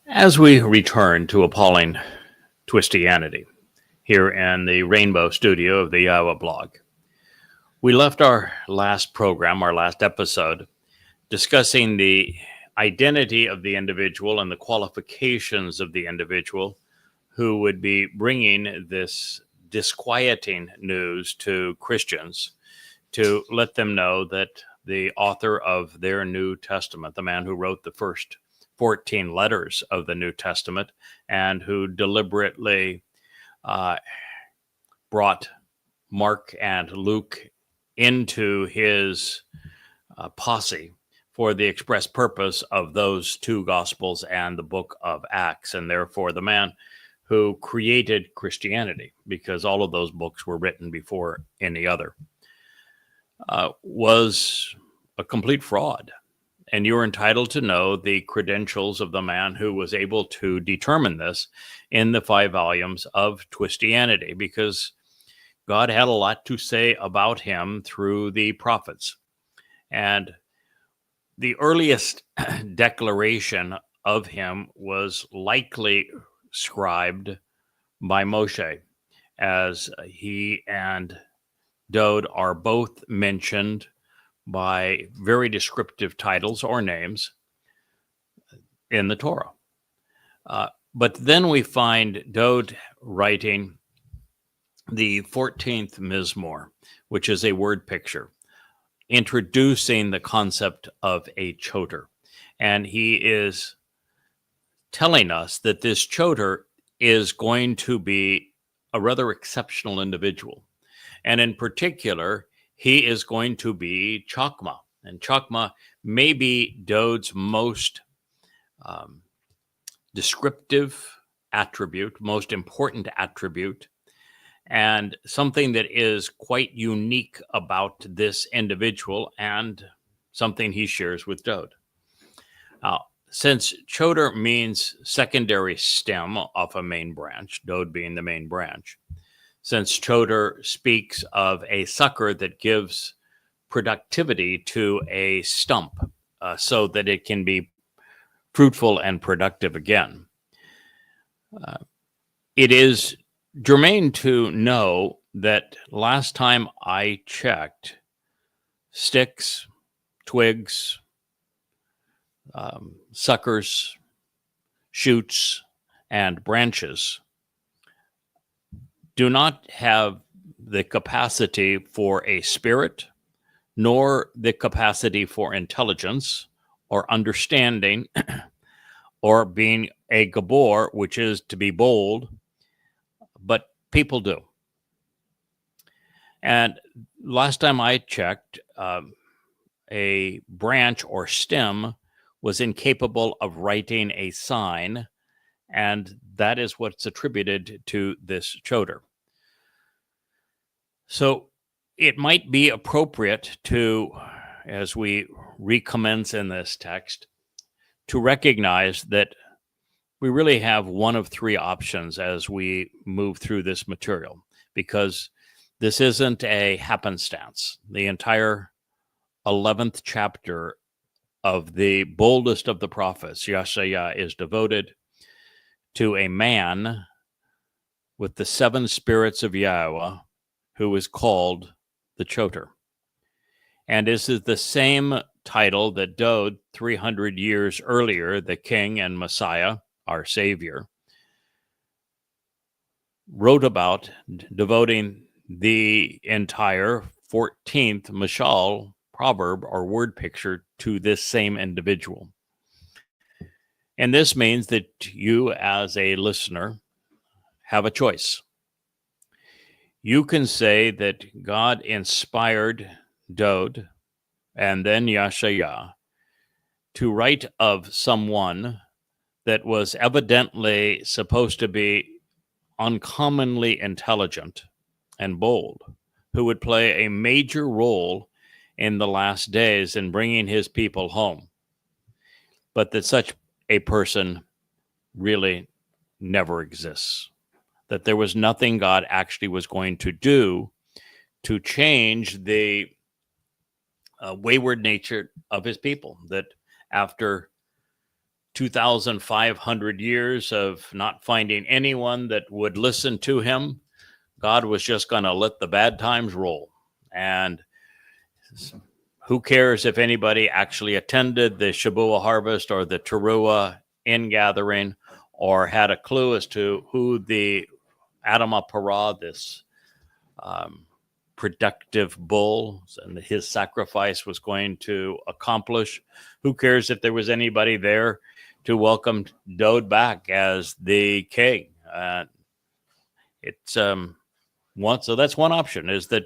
As we return to Appalling Twistianity here in the Rainbow Studio of the Iowa blog, we left our last program, our last episode, discussing the identity of the individual and the qualifications of the individual who would be bringing this disquieting news to Christians to let them know that the author of their New Testament, the man who wrote the first 14 letters of the New Testament and who deliberately brought Mark and Luke into his posse for the express purpose of those two Gospels and the book of Acts, and therefore the man who created Christianity, because all of those books were written before any other, was a complete fraud. And you're entitled to know the credentials of the man who was able to determine this in the 5 volumes of Twistianity, because God had a lot to say about him through the prophets. And the earliest declaration of him was likely scribed by Moshe, as he and Dode are both mentioned by very descriptive titles or names in the Torah. But then we find Dode writing the 14th Mizmor, which is a word picture, introducing the concept of a choter. And he is telling us that this choter is going to be a rather exceptional individual. And in particular, he is going to be Chokmah. And Chokmah may be Dode's most descriptive attribute, most important attribute, and something that is quite unique about this individual and something he shares with Dode. Since choter means secondary stem of a main branch, Dode being the main branch, since choter speaks of a sucker that gives productivity to a stump so that it can be fruitful and productive again. It is germane to know that last time I checked, sticks, twigs, suckers, shoots, and branches do not have the capacity for a spirit, nor the capacity for intelligence or understanding or being a gabor, which is to be bold, but people do. And last time I checked, a branch or stem was incapable of writing a sign, and that is what's attributed to this choter. So it might be appropriate to, as we recommence in this text, to recognize that we really have one of 3 options as we move through this material, because this isn't a happenstance. The entire 11th chapter of the boldest of the prophets, Yeshaya, is devoted to a man with the 7 spirits of Yahweh who is called the Choter. And this is the same title that Dode, 300 years earlier, the King and Messiah, our Savior, wrote about, devoting the entire 14th Mashal, proverb or word picture, to this same individual. And this means that you, as a listener, have a choice. You can say that God inspired Dode and then Yeshaya to write of someone that was evidently supposed to be uncommonly intelligent and bold, who would play a major role in the last days in bringing his people home, but that such a person really never exists, that there was nothing God actually was going to do to change the wayward nature of his people, that after 2,500 years of not finding anyone that would listen to him, God was just going to let the bad times roll. And who cares if anybody actually attended the Shabuah harvest or the Teruah ingathering or had a clue as to who the Adamah Parah, this productive bull, and his sacrifice was going to accomplish. Who cares if there was anybody there to welcome Dode back as the king? So that's one option, is that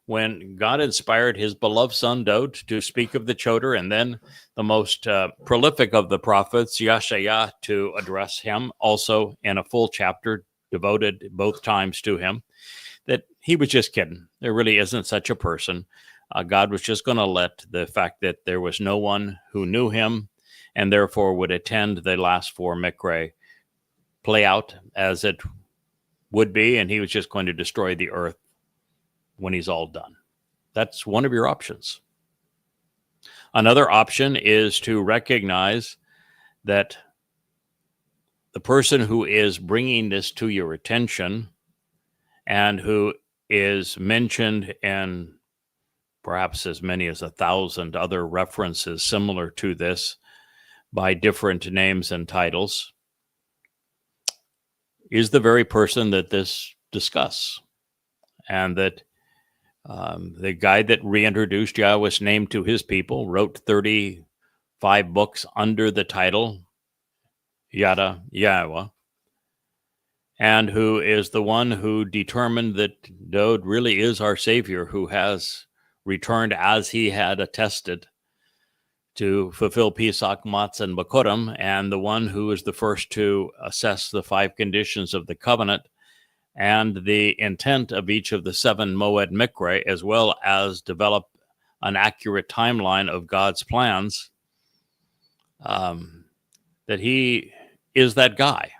when God inspired his beloved son Dode to speak of the Choder, and then the most prolific of the prophets, Yashaya, to address him, also in a full chapter devoted both times to him, that he was just kidding. There really isn't such a person. God was just going to let the fact that there was no one who knew him and therefore would attend the last four Mikre play out as it would be, and he was just going to destroy the earth when he's all done. That's one of your options. Another option is to recognize that the person who is bringing this to your attention and who is mentioned in perhaps as many as 1,000 other references similar to this by different names and titles, is the very person that this discuss. And that the guy that reintroduced Yahweh's name to his people wrote 35 books under the title Yada Yahweh, and who is the one who determined that Dode really is our Savior, who has returned as he had attested to fulfill Pesach, Matzah, and Bakurim, and the one who is the first to assess the 5 conditions of the covenant and the intent of each of the 7 Moed Mikre, as well as develop an accurate timeline of God's plans, that he is that guy.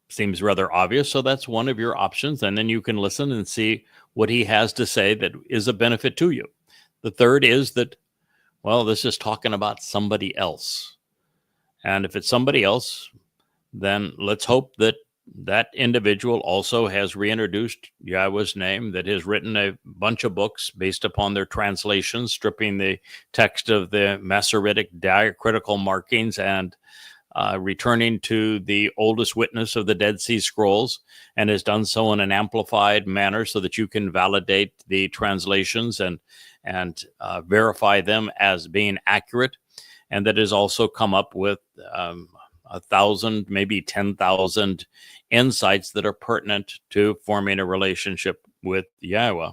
Seems rather obvious, so that's one of your options, and then you can listen and see what he has to say that is a benefit to you. The third is that, well, this is talking about somebody else. And if it's somebody else, then let's hope that that individual also has reintroduced Yahweh's name, that has written a bunch of books based upon their translations, stripping the text of the Masoretic diacritical markings and returning to the oldest witness of the Dead Sea Scrolls, and has done so in an amplified manner so that you can validate the translations and verify them as being accurate, and that has also come up with 1,000, maybe 10,000 insights that are pertinent to forming a relationship with Yahweh.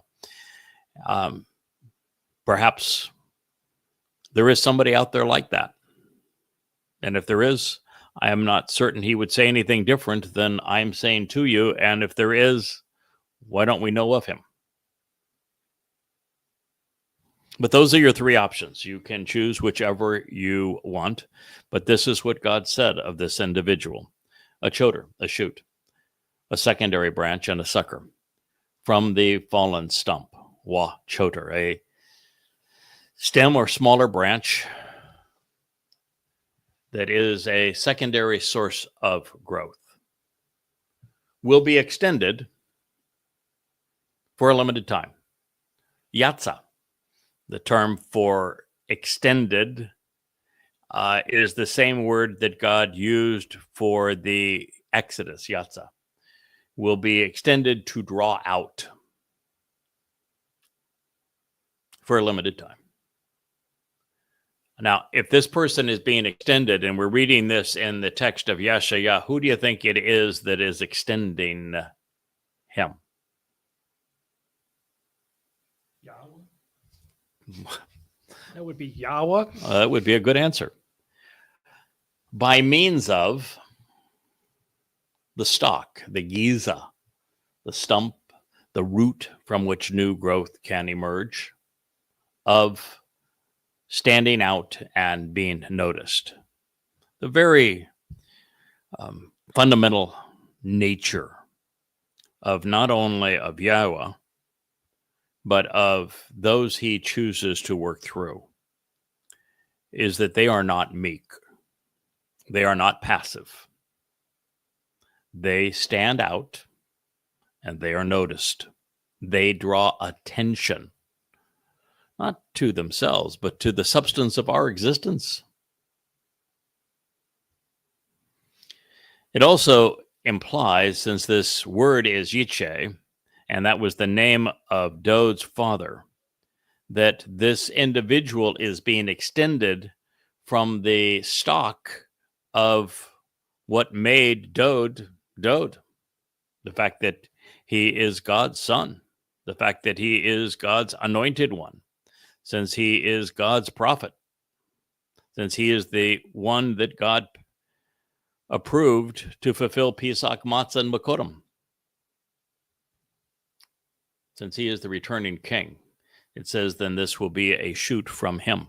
Perhaps there is somebody out there like that. And if there is, I am not certain he would say anything different than I'm saying to you. And if there is, why don't we know of him? But those are your 3 options. You can choose whichever you want. But this is what God said of this individual: a choder, a shoot, a secondary branch, and a sucker from the fallen stump. Wah, choder, a stem or smaller branch that is a secondary source of growth, will be extended for a limited time. Yatsa, the term for extended, is the same word that God used for the Exodus, Yatsa, will be extended to draw out for a limited time. Now, if this person is being extended, and we're reading this in the text of Yeshaya, who do you think it is that is extending him? Yahweh. That would be Yahweh. That would be a good answer. By means of the stalk, the giza, the stump, the root from which new growth can emerge, of standing out and being noticed. The very fundamental nature of not only of Yahweh, but of those he chooses to work through, is that they are not meek. They are not passive. They stand out and they are noticed. They draw attention, not to themselves, but to the substance of our existence. It also implies, since this word is Yiche, and that was the name of Dod's father, that this individual is being extended from the stock of what made Dod. The fact that he is God's son, the fact that he is God's anointed one, since he is God's prophet, since he is the one that God approved to fulfill Pesach, Matzah, and Makotim, since he is the returning king. It says, then this will be a shoot from him.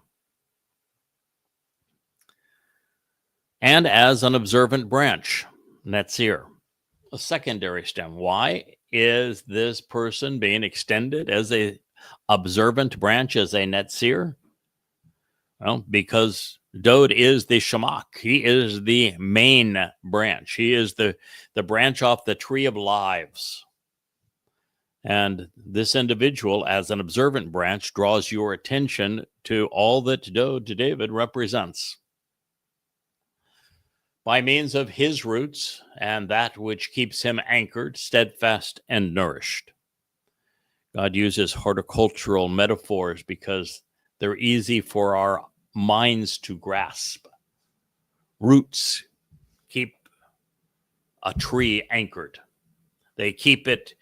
And as an observant branch, Netzir, a secondary stem. Why is this person being extended as a observant branch, as a Netzir? Well, because Dod is the Shamak. He is the main branch. He is the branch off the tree of lives. And this individual, as an observant branch, draws your attention to all that Dod, David, represents. By means of his roots and that which keeps him anchored, steadfast, and nourished. God uses horticultural metaphors because they're easy for our minds to grasp. Roots keep a tree anchored. They keep it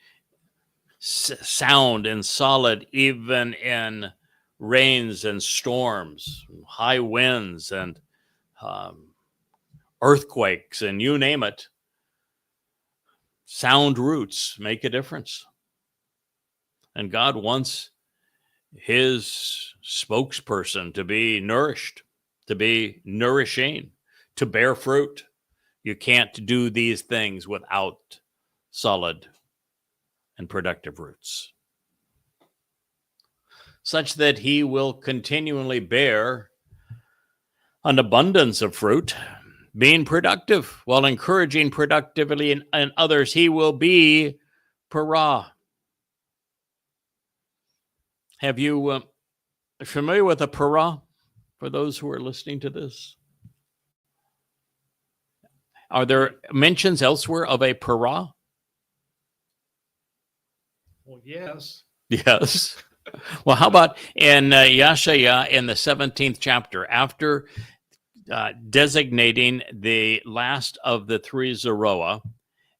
sound and solid even in rains and storms, high winds and earthquakes, and you name it. Sound roots make a difference. And God wants his spokesperson to be nourished, to be nourishing, to bear fruit. You can't do these things without solid and productive roots, such that he will continually bear an abundance of fruit, being productive while encouraging productivity in others. He will be para. Have you familiar with a para, for those who are listening to this? Are there mentions elsewhere of a para? Well, yes. Yes. Well, how about in Yashaya in the 17th chapter, after designating the last of the three Zeroah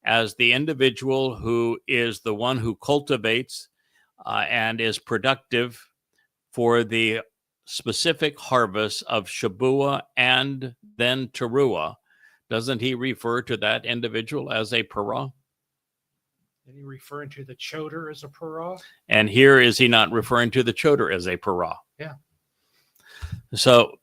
as the individual who is the one who cultivates and is productive for the specific harvest of Shabua and then Teruah, doesn't he refer to that individual as a para? Is he referring to the choder as a para? And here, is he not referring to the choder as a para? Yeah. So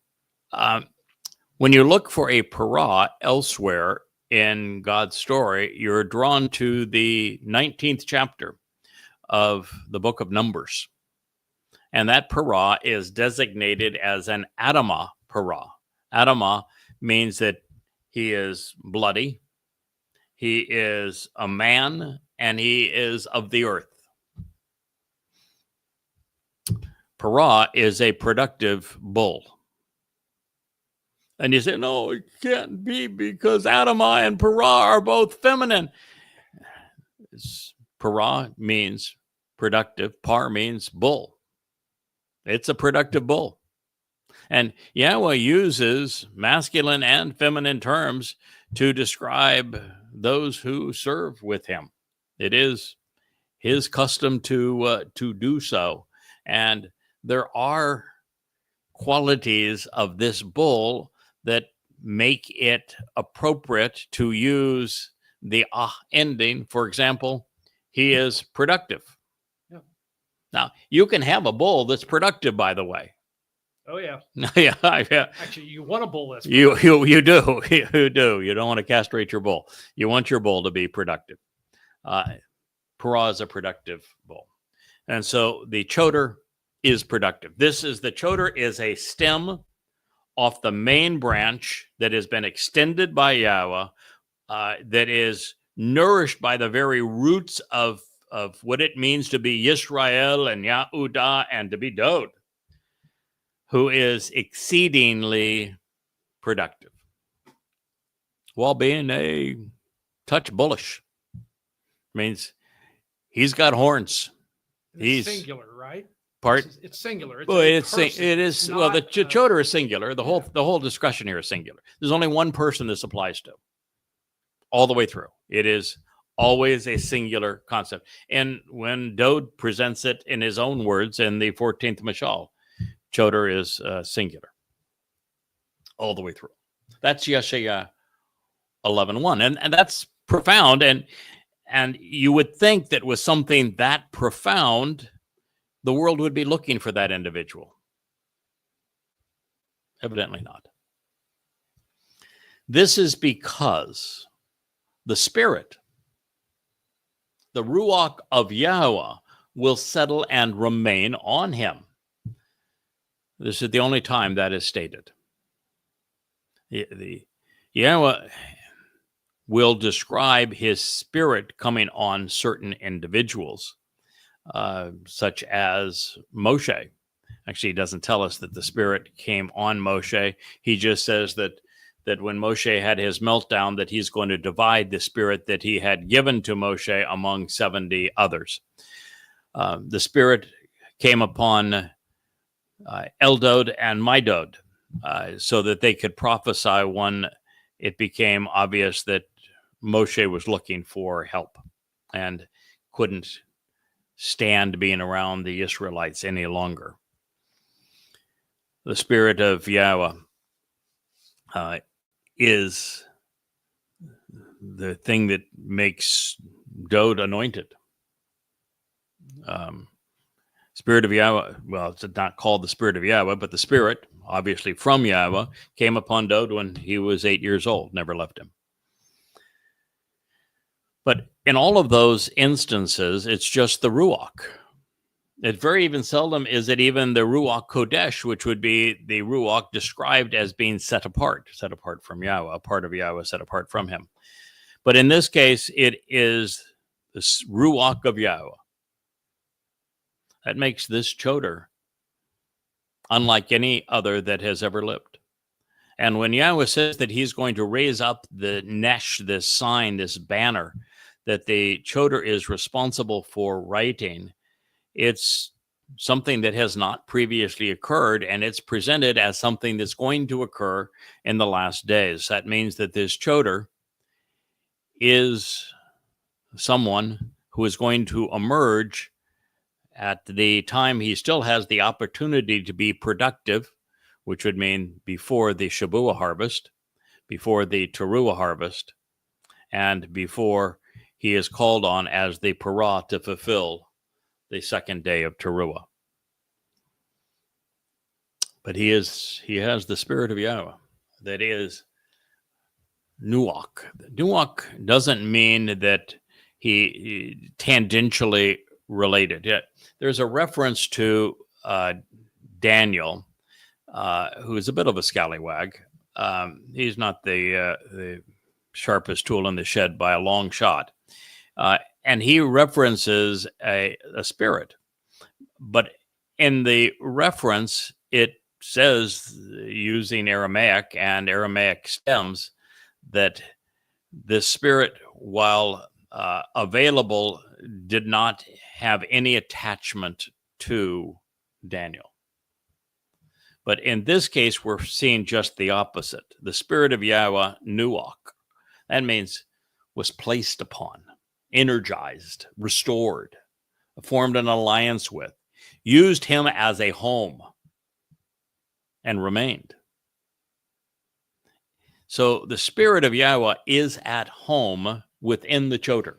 when you look for a para elsewhere in God's story, you're drawn to the 19th chapter of the book of Numbers. And that para is designated as an Adamah para. Adamah means that he is bloody, he is a man, and he is of the earth. Para is a productive bull. And you say, no, it can't be because Adamah and para are both feminine. Para means productive. Par means bull. It's a productive bull. And Yahweh uses masculine and feminine terms to describe those who serve with him. It is his custom to do so. And there are qualities of this bull that make it appropriate to use the ending. For example, he is productive. Yeah. Now, you can have a bull that's productive, by the way. Oh, yeah. Yeah. Actually, you want a bull that's You do. You do. You don't want to castrate your bull. You want your bull to be productive. Para is a productive bull. And so the choder is productive. The choder is a stem off the main branch that has been extended by Yahweh, that is nourished by the very roots of what it means to be Yisrael and Yahudah and to be Dod, who is exceedingly productive, while being a touch bullish. Means he's got horns. He's singular, right? Part. It's singular. Well, it is. Well, the choder is singular. The whole discussion here is singular. There's only one person this applies to, all the way through. It is always a singular concept. And when Dode presents it in his own words in the 14th Mashal, choder is singular, all the way through. That's Yeshaya 11:1, and that's profound. And you would think that with something that profound, the world would be looking for that individual. Evidently not. This is because the Spirit, the Ruach of Yahweh, will settle and remain on him. This is the only time that is stated. The Yahweh will describe his Spirit coming on certain individuals, such as Moshe. Actually, he doesn't tell us that the Spirit came on Moshe. He just says that when Moshe had his meltdown, that he's going to divide the Spirit that he had given to Moshe among 70 others. The Spirit came upon Eldod and Midod, so that they could prophesy when it became obvious that Moshe was looking for help and couldn't stand being around the Israelites any longer. The Spirit of Yahweh is the thing that makes Dode anointed. Spirit of Yahweh, well, it's not called the Spirit of Yahweh, but the Spirit, obviously from Yahweh, came upon Dode when he was 8 years old, never left him. But in all of those instances, it's just the Ruach. It very even seldom is it even the Ruach Kodesh, which would be the Ruach described as being set apart from Yahweh, a part of Yahweh set apart from him. But in this case, it is the Ruach of Yahweh. That makes this choder unlike any other that has ever lived. And when Yahweh says that he's going to raise up the nesh, this sign, this banner, that the choder is responsible for writing, it's something that has not previously occurred, and it's presented as something that's going to occur in the last days. That means that this choder is someone who is going to emerge at the time he still has the opportunity to be productive, which would mean before the Shabuah harvest, before the Teruah harvest, and before he is called on as the Parah to fulfill the second day of Teruah. But he has the Spirit of Yahweh. That is Nuach. Nuach doesn't mean that he tangentially related. There's a reference to Daniel, who is a bit of a scallywag. He's not the sharpest tool in the shed by a long shot. And he references a spirit. But in the reference, it says, using Aramaic and Aramaic stems, that this spirit, while available, did not have any attachment to Daniel. But in this case, we're seeing just the opposite. The Spirit of Yahweh, Nuach, that means was placed upon, energized, restored, formed an alliance with, used him as a home, and remained. So the Spirit of Yahweh is at home within the choder.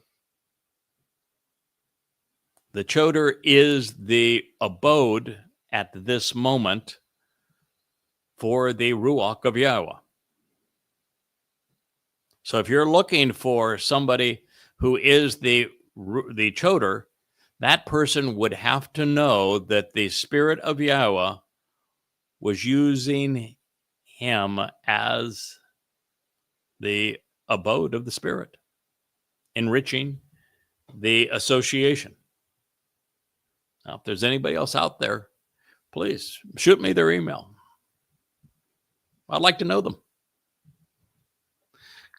The choder is the abode at this moment for the Ruach of Yahweh. So if you're looking for somebody who is the choder, that person would have to know that the Spirit of Yahweh was using him as the abode of the Spirit, enriching the association. Now, if there's anybody else out there, please shoot me their email. I'd like to know them.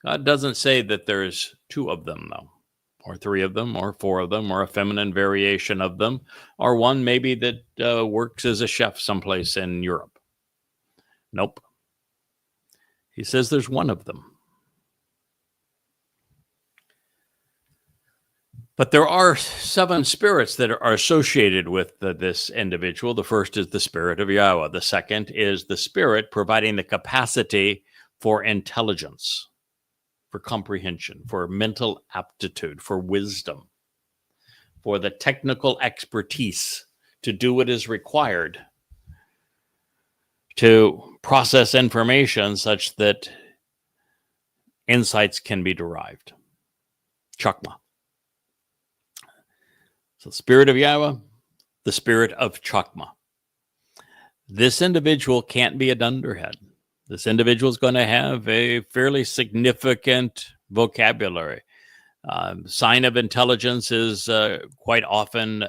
God doesn't say that there's two of them, though, or three of them, or four of them, or a feminine variation of them, or one maybe that works as a chef someplace in Europe. Nope. He says there's one of them. But there are 7 spirits that are associated with this individual. The first is the spirit of Yahweh. The second is the spirit providing the capacity for intelligence, for comprehension, for mental aptitude, for wisdom, for the technical expertise to do what is required to process information such that insights can be derived. Chakma. So, spirit of Yahweh, the spirit of Chakma. This individual can't be a dunderhead. This individual is going to have a fairly significant vocabulary. Sign of intelligence is quite often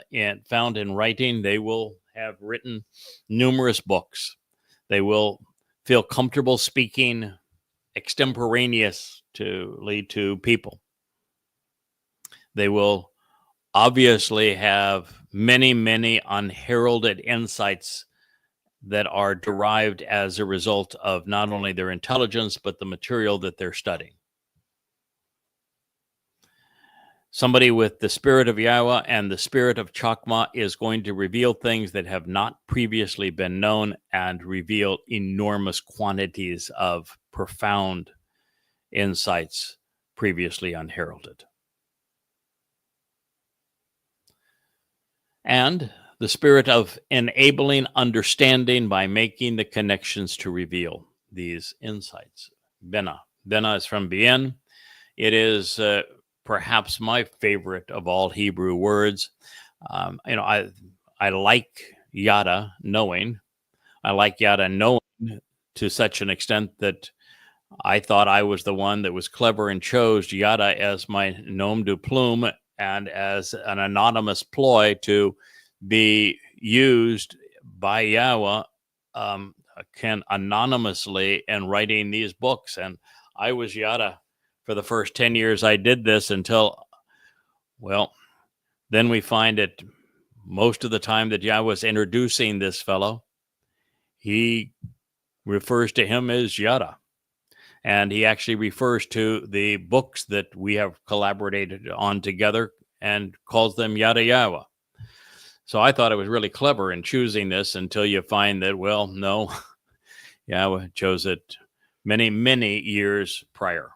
found in writing. They will have written numerous books. They will feel comfortable speaking extemporaneously to people. They will obviously have many, many unheralded insights that are derived as a result of not only their intelligence, but the material that they're studying. Somebody with the spirit of Yahweh and the spirit of Chakma is going to reveal things that have not previously been known and reveal enormous quantities of profound insights previously unheralded. And the spirit of enabling understanding by making the connections to reveal these insights. Bena. Bena is from Bien. It is perhaps my favorite of all Hebrew words. I like yada, knowing. I like yada, knowing to such an extent that I thought I was the one that was clever and chose yada as my nom de plume and as an anonymous ploy to be used by Yahweh can anonymously in writing these books. And I was yada for the first 10 years I did this until, well, then we find that most of the time that Yahweh was introducing this fellow, he refers to him as yada. And he actually refers to the books that we have collaborated on together and calls them yada Yahweh. So I thought it was really clever in choosing this until you find that, well, no, Yahweh chose it many, many years prior.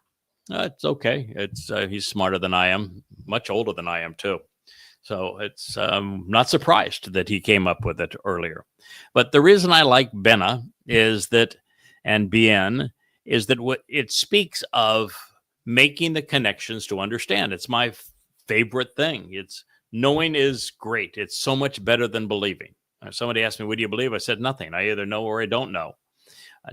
It's okay. He's smarter than I am, much older than I am too. So it's not surprised that he came up with it earlier. But the reason I like Bena is that, and Bien, is that what it speaks of making the connections to understand. It's my favorite thing. It's knowing is great. It's so much better than believing. Somebody asked me, what do you believe? I said, nothing. I either know or I don't know.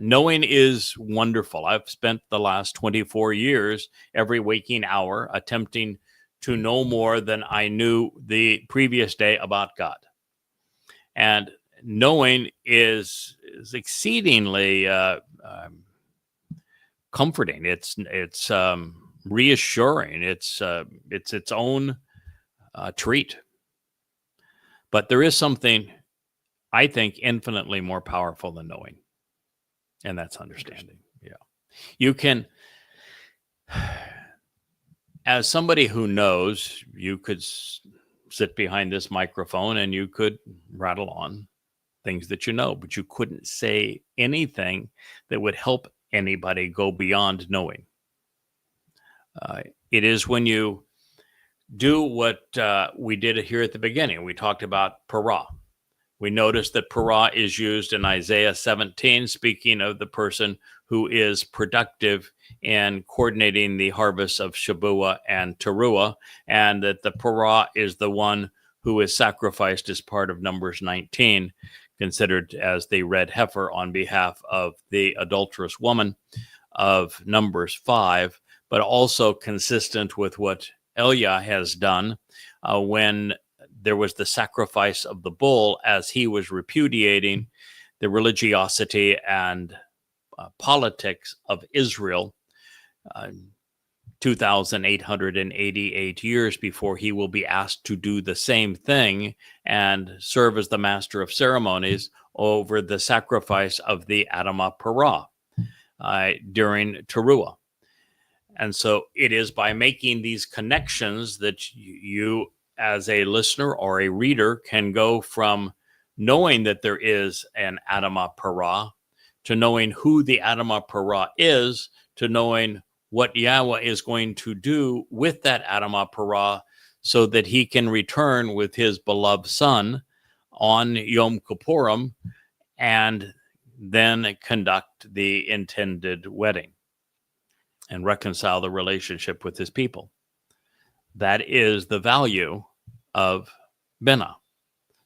Knowing is wonderful. I've spent the last 24 years, every waking hour, attempting to know more than I knew the previous day about God. And knowing is exceedingly comforting. It's reassuring. It's its own treat. But there is something, I think, infinitely more powerful than knowing. And that's understanding. Yeah. You can, as somebody who knows, you could sit behind this microphone and you could rattle on things that you know, but you couldn't say anything that would help anybody go beyond knowing. It is when you do what we did here at the beginning. We talked about para. We noticed that para is used in Isaiah 17, speaking of the person who is productive in coordinating the harvests of Shabuah and Teruah, and that the para is the one who is sacrificed as part of Numbers 19 considered as the red heifer on behalf of the adulterous woman of Numbers 5, but also consistent with what Elia has done when there was the sacrifice of the bull, as he was repudiating the religiosity and politics of Israel 2,888 years before he will be asked to do the same thing and serve as the master of ceremonies over the sacrifice of the Adamah Parah during Teruah. And so it is by making these connections that you, as a listener or a reader, can go from knowing that there is an Adamah Parah to knowing who the Adamah Parah is, to knowing what Yahweh is going to do with that Adamah Parah so that he can return with his beloved son on Yom Kippurim and then conduct the intended wedding and reconcile the relationship with his people. That is the value of Binah.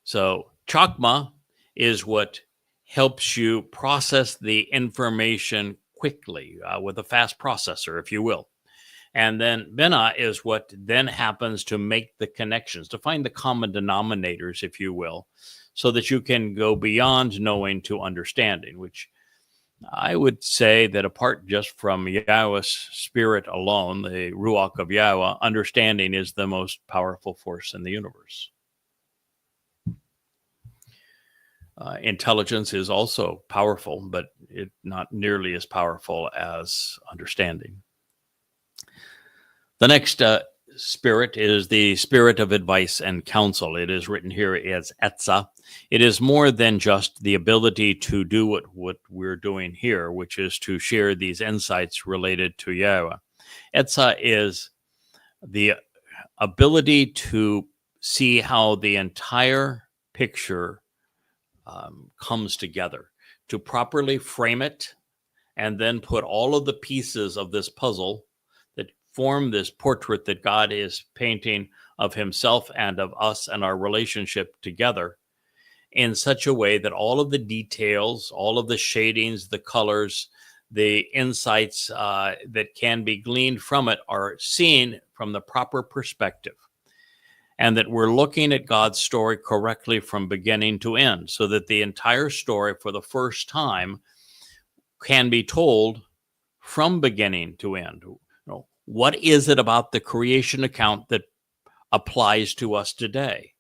So Chokmah is what helps you process the information quickly with a fast processor, if you will. And then Binah is what then happens to make the connections, to find the common denominators, if you will, so that you can go beyond knowing to understanding, which I would say that apart just from Yahweh's spirit alone, the Ruach of Yahweh, understanding is the most powerful force in the universe. Intelligence is also powerful, but it not nearly as powerful as understanding. The next spirit is the spirit of advice and counsel. It is written here as Etzah. It is more than just the ability to do what we're doing here, which is to share these insights related to Yahweh. Etzah is the ability to see how the entire picture comes together, to properly frame it, and then put all of the pieces of this puzzle that form this portrait that God is painting of himself and of us and our relationship together in such a way that all of the details, all of the shadings, the colors, the insights that can be gleaned from it are seen from the proper perspective. And that we're looking at God's story correctly from beginning to end, so that the entire story for the first time can be told from beginning to end. You know, what is it about the creation account that applies to us today?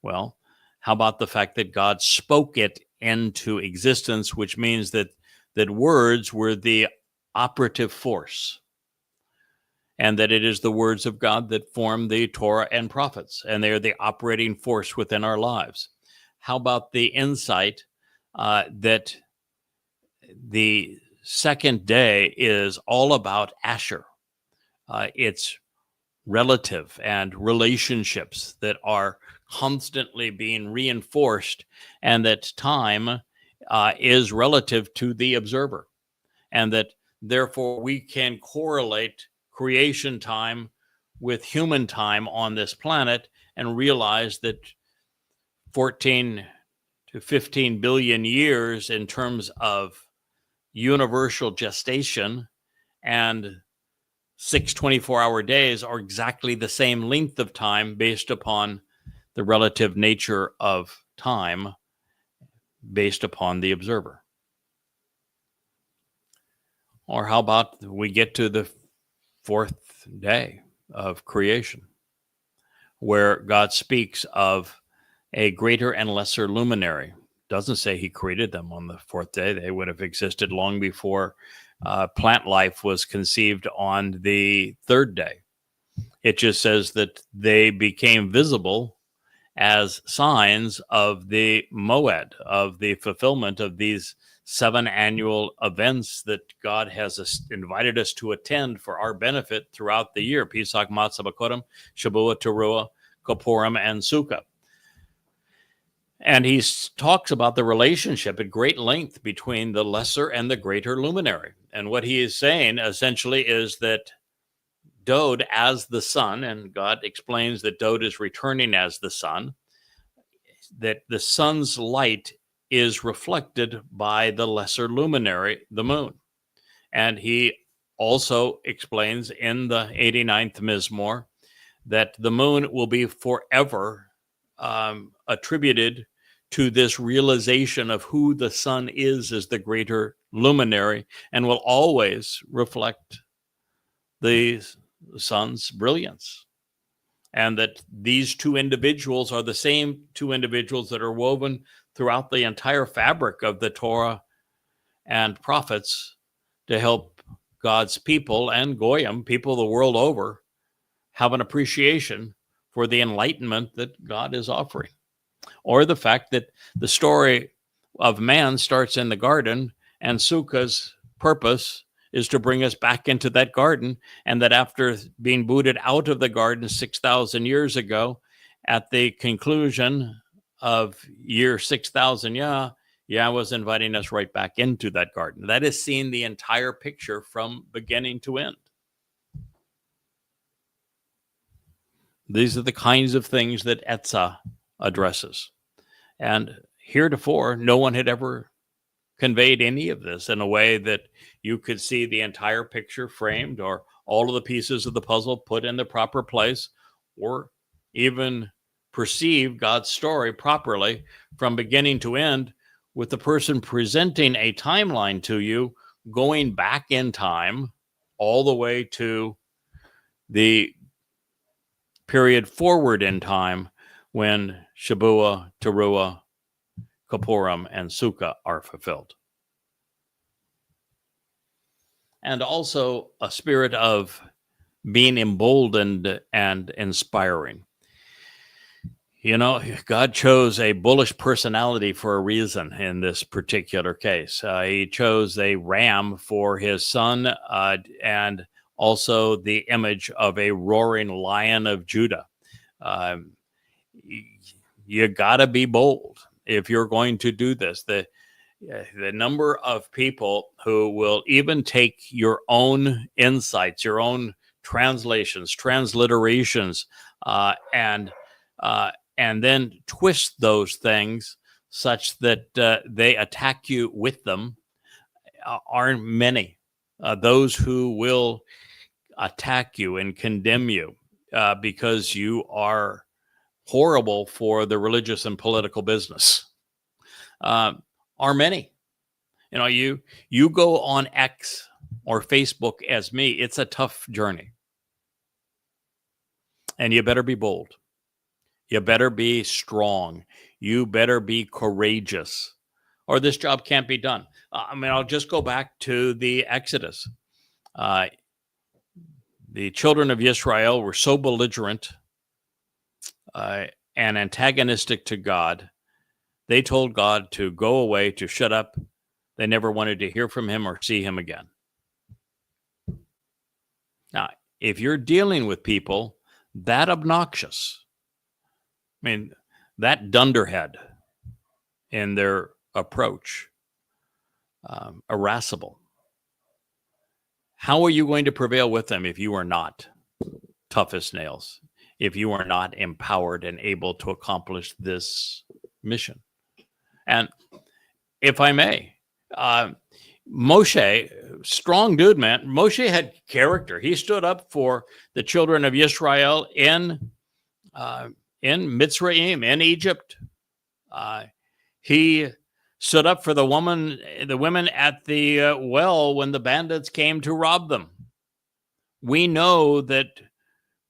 Well, how about the fact that God spoke it into existence, which means that words were the operative force, and that it is the words of God that form the Torah and prophets, and they are the operating force within our lives. How about the insight that the second day is all about Asher? It's relative and relationships that are constantly being reinforced, and that time is relative to the observer, and that therefore we can correlate creation time with human time on this planet and realize that 14 to 15 billion years in terms of universal gestation and 6 24-hour days are exactly the same length of time based upon the relative nature of time based upon the observer. Or how about we get to the fourth day of creation, where God speaks of a greater and lesser luminary. Doesn't say he created them on the fourth day. They would have existed long before plant life was conceived on the third day. It just says that they became visible as signs of the moed, of the fulfillment of these 7 annual events that God has invited us to attend for our benefit throughout the year: Pesach, Matzah, Bakodim, Shavuot, Teruah, Kippurim, and Sukkah. And he talks about the relationship at great length between the lesser and the greater luminary. And what he is saying essentially is that Dod as the sun, and God explains that Dod is returning as the sun, that the sun's light is reflected by the lesser luminary, the moon. And he also explains in the 89th Mizmor that the moon will be forever attributed to this realization of who the sun is as the greater luminary, and will always reflect the sun's brilliance. And that these two individuals are the same two individuals that are woven throughout the entire fabric of the Torah and prophets to help God's people and Goyim, people the world over, have an appreciation for the enlightenment that God is offering. Or the fact that the story of man starts in the garden, and Sukkah's purpose is to bring us back into that garden, and that after being booted out of the garden 6,000 years ago, at the conclusion of year 6,000 Yah was inviting us right back into that garden. That is seeing the entire picture from beginning to end. These are the kinds of things that Etzah addresses. And heretofore, no one had ever conveyed any of this in a way that you could see the entire picture framed, or all of the pieces of the puzzle put in the proper place, or even perceive God's story properly from beginning to end, with the person presenting a timeline to you going back in time all the way to the period forward in time when Shabuah, Teruah, Kippurim, and Sukkah are fulfilled. And also a spirit of being emboldened and inspiring. You know, God chose a bullish personality for a reason in this particular case. He chose a ram for his son, and also the image of a roaring lion of Judah. You got to be bold if you're going to do this. The number of people who will even take your own insights, your own translations, transliterations, and then twist those things such that they attack you with them are many. Those who will attack you and condemn you because you are horrible for the religious and political business are many. You know, you go on X or Facebook as me, it's a tough journey. And you better be bold. You better be strong. You better be courageous, or this job can't be done. I'll just go back to the Exodus. The children of Israel were so belligerent and antagonistic to God. They told God to go away, to shut up. They never wanted to hear from him or see him again. Now, if you're dealing with people that obnoxious, that dunderhead in their approach, irascible, how are you going to prevail with them if you are not tough as nails, if you are not empowered and able to accomplish this mission? And if I may, Moshe, strong dude, man. Moshe had character. He stood up for the children of Israel in Mitzrayim, in Egypt. He stood up for the women at the well when the bandits came to rob them. We know that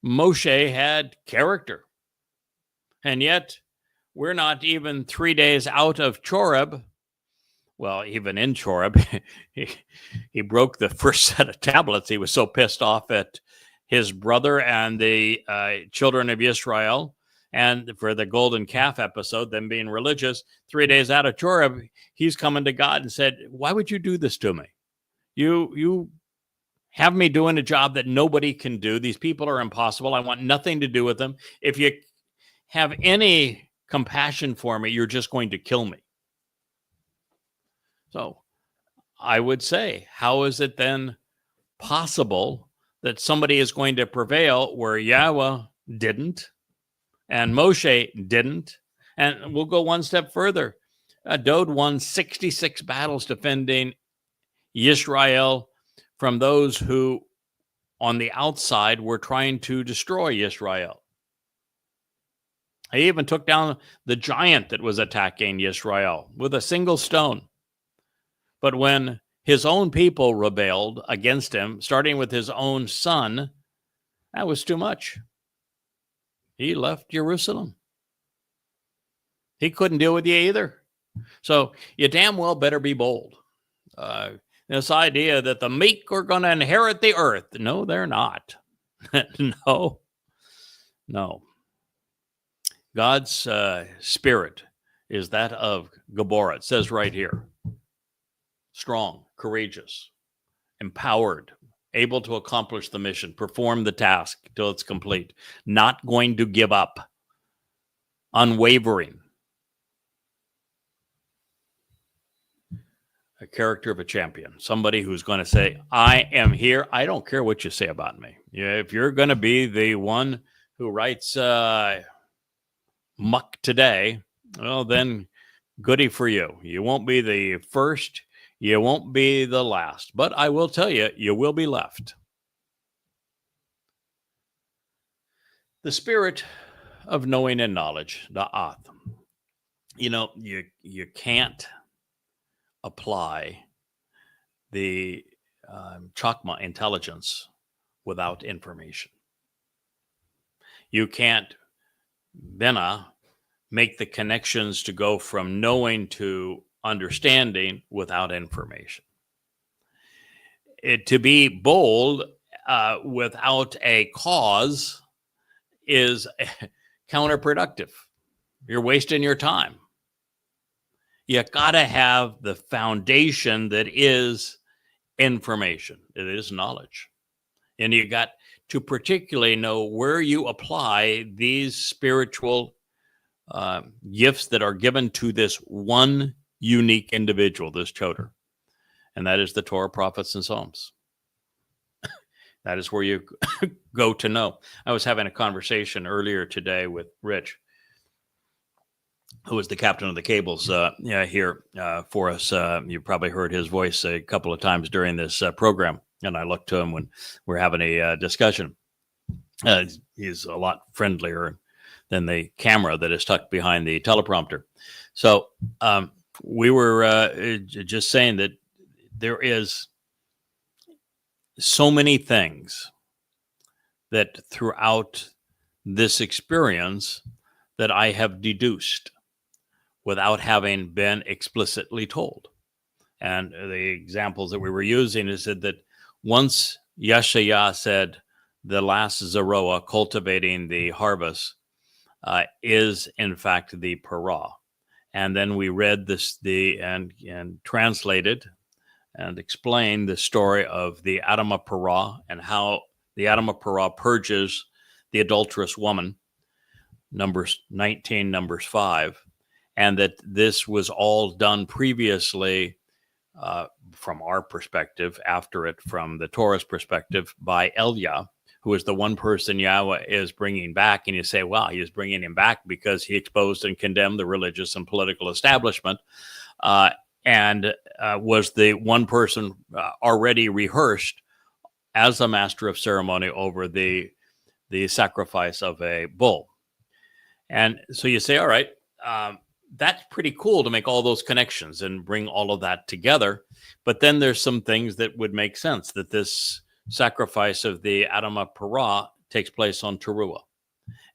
Moshe had character. And yet, we're not even 3 days out of Choreb. Well, even in Choreb, he broke the first set of tablets. He was so pissed off at his brother and the children of Israel. And for the golden calf episode, them being religious, 3 days out of Choreb, he's coming to God and said, why would you do this to me? You have me doing a job that nobody can do. These people are impossible. I want nothing to do with them. If you have any compassion for me, you're just going to kill me. So I would say, how is it then possible that somebody is going to prevail where Yahweh didn't and Moshe didn't? And we'll go one step further. Dowd won 66 battles defending Yisrael from those who on the outside were trying to destroy Yisrael. He even took down the giant that was attacking Yisrael with a single stone. But when his own people rebelled against him, starting with his own son, that was too much. He left Jerusalem. He couldn't deal with you either. So you damn well better be bold. This idea that the meek are going to inherit the earth. No, they're not. No. God's spirit is that of Gabor. It says right here, strong, courageous, empowered, able to accomplish the mission, perform the task till it's complete, not going to give up, unwavering. A character of a champion, somebody who's going to say, I am here. I don't care what you say about me. If you're going to be the one who writes muck today, well, then goody for you. You won't be the first. You won't be the last. But I will tell you, you will be left. The spirit of knowing and knowledge, da'ath. You can't apply the Chakma intelligence without information. You can't, Bena, make the connections to go from knowing to understanding without information. To be bold without a cause is counterproductive. You're wasting your time. You got to have the foundation that is information. It is knowledge. And you got to particularly know where you apply these spiritual gifts that are given to this one unique individual, this Choder. And that is the Torah, prophets, and Psalms. That is where you go to know. I was having a conversation earlier today with Rich, who was the captain of the cables here for us. You probably heard his voice a couple of times during this program. And I looked to him when we're having a discussion. He's a lot friendlier than the camera that is tucked behind the teleprompter. So we were just saying that there is so many things that throughout this experience that I have deduced without having been explicitly told. And the examples that we were using is that once Yeshaya said the last Zeroah, cultivating the harvest, is in fact the parah. And then we read this and translated and explained the story of the Adamah parah and how the Adamah parah purges the adulterous woman, Numbers 19, Numbers 5, and that this was all done previously from our perspective, after it from the Torah's perspective, by Elia, who is the one person Yahweh is bringing back. And you say, wow, he is bringing him back because he exposed and condemned the religious and political establishment and was the one person already rehearsed as a master of ceremony over the sacrifice of a bull. And so you say, all right, that's pretty cool to make all those connections and bring all of that together. But then there's some things that would make sense, that this sacrifice of the Adamah parah takes place on Teruah,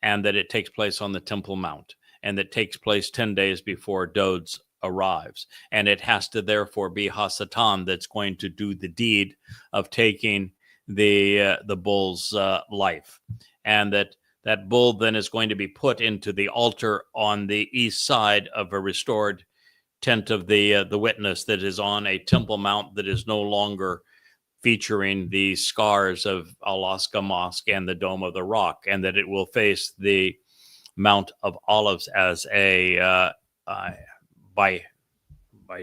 and that it takes place on the Temple Mount, and that takes place 10 days before Dod's arrives. And it has to therefore be Hasatan that's going to do the deed of taking the bull's life. And that bull then is going to be put into the altar on the east side of a restored tent of the witness that is on a Temple Mount that is no longer featuring the scars of Alaska Mosque and the Dome of the Rock, and that it will face the Mount of Olives as a by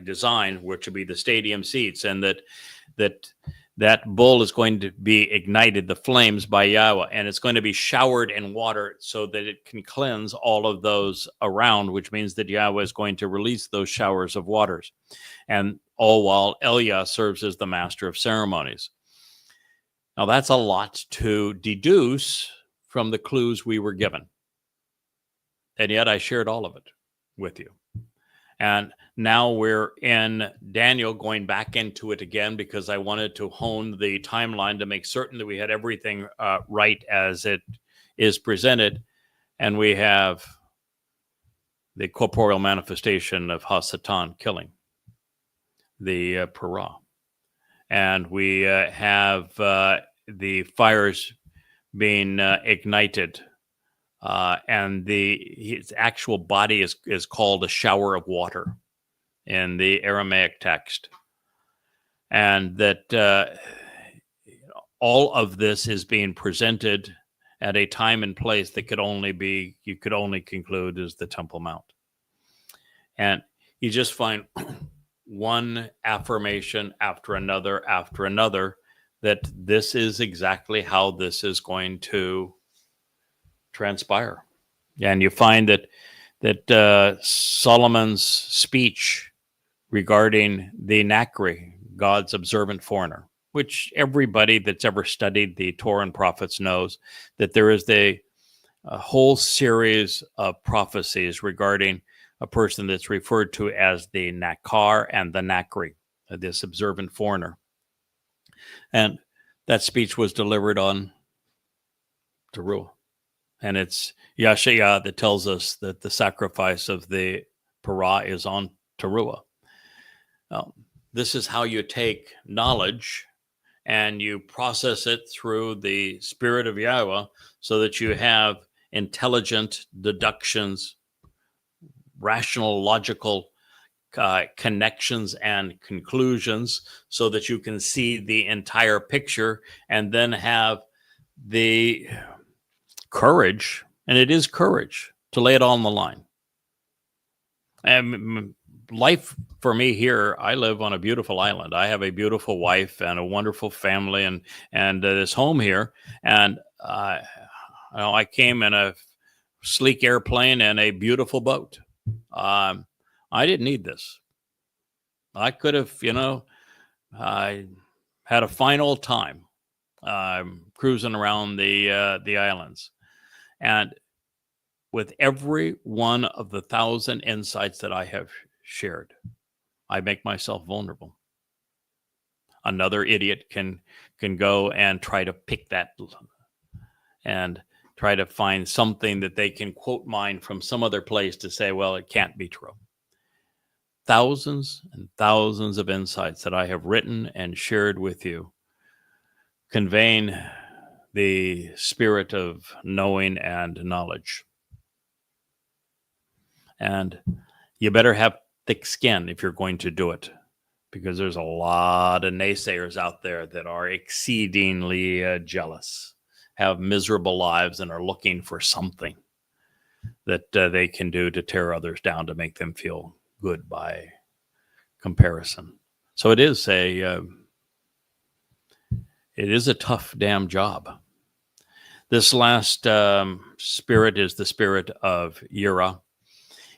design were to be the stadium seats, and that that bull is going to be ignited, the flames, by Yahweh, and it's going to be showered in water so that it can cleanse all of those around, which means that Yahweh is going to release those showers of waters. And all while Elia serves as the master of ceremonies. Now, that's a lot to deduce from the clues we were given. And yet I shared all of it with you. And now we're in Daniel, going back into it again because I wanted to hone the timeline to make certain that we had everything right as it is presented. And we have the corporeal manifestation of Hasatan killing the Parah. And we have the fires being ignited. And his actual body is called a shower of water in the Aramaic text. And that all of this is being presented at a time and place that you could only conclude is the Temple Mount. And you just find one affirmation after another, that this is exactly how this is going to transpire. And you find that Solomon's speech regarding the Nakri, God's observant foreigner, which everybody that's ever studied the Torah and prophets knows, that there is a whole series of prophecies regarding a person that's referred to as the Nakar and the Nakri, this observant foreigner. And that speech was delivered on Teruah. And it's Yashaya that tells us that the sacrifice of the Parah is on Teruah. This is how you take knowledge and you process it through the Spirit of Yahweh so that you have intelligent deductions, rational, logical connections and conclusions so that you can see the entire picture and then have the courage, and it is courage, to lay it all on the line. And life for me here, I live on a beautiful island. I have a beautiful wife and a wonderful family and this home here. And I came in a sleek airplane and a beautiful boat. I didn't need this. I could have, I had a fine old time cruising around the islands. And with every one of the 1,000 insights that I have shared, I make myself vulnerable. Another idiot can go and try to pick that and try to find something that they can quote mine from some other place to say, well, it can't be true. Thousands and thousands of insights that I have written and shared with you, conveying the spirit of knowing and knowledge. And you better have thick skin if you're going to do it, because there's a lot of naysayers out there that are exceedingly jealous, have miserable lives, and are looking for something that they can do to tear others down to make them feel good by comparison. So it is a tough damn job. This last spirit is the spirit of Yira.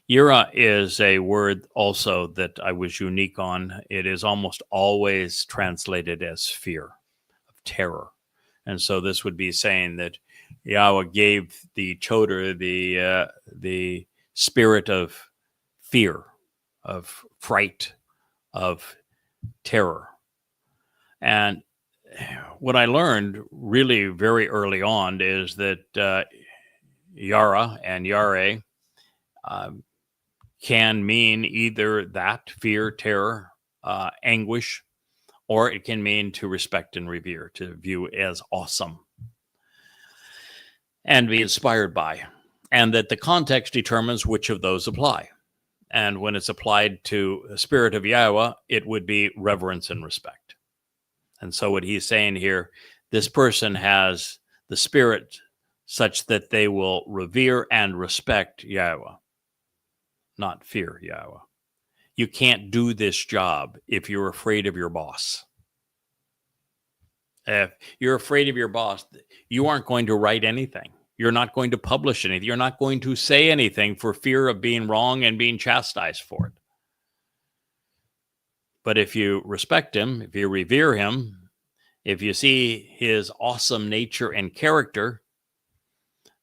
Yira is a word also that I was unique on. It is almost always translated as fear, of terror. And so this would be saying that Yahweh gave the Choder the spirit of fear, of fright, of terror. And what I learned really very early on is that Yara and Yare can mean either that, fear, terror, anguish, or it can mean to respect and revere, to view as awesome and be inspired by, and that the context determines which of those apply. And when it's applied to the spirit of Yahweh, it would be reverence and respect. And so what he's saying here, this person has the spirit such that they will revere and respect Yahweh, not fear Yahweh. You can't do this job if you're afraid of your boss. If you're afraid of your boss, you aren't going to write anything. You're not going to publish anything. You're not going to say anything for fear of being wrong and being chastised for it. But if you respect him, if you revere him, if you see his awesome nature and character,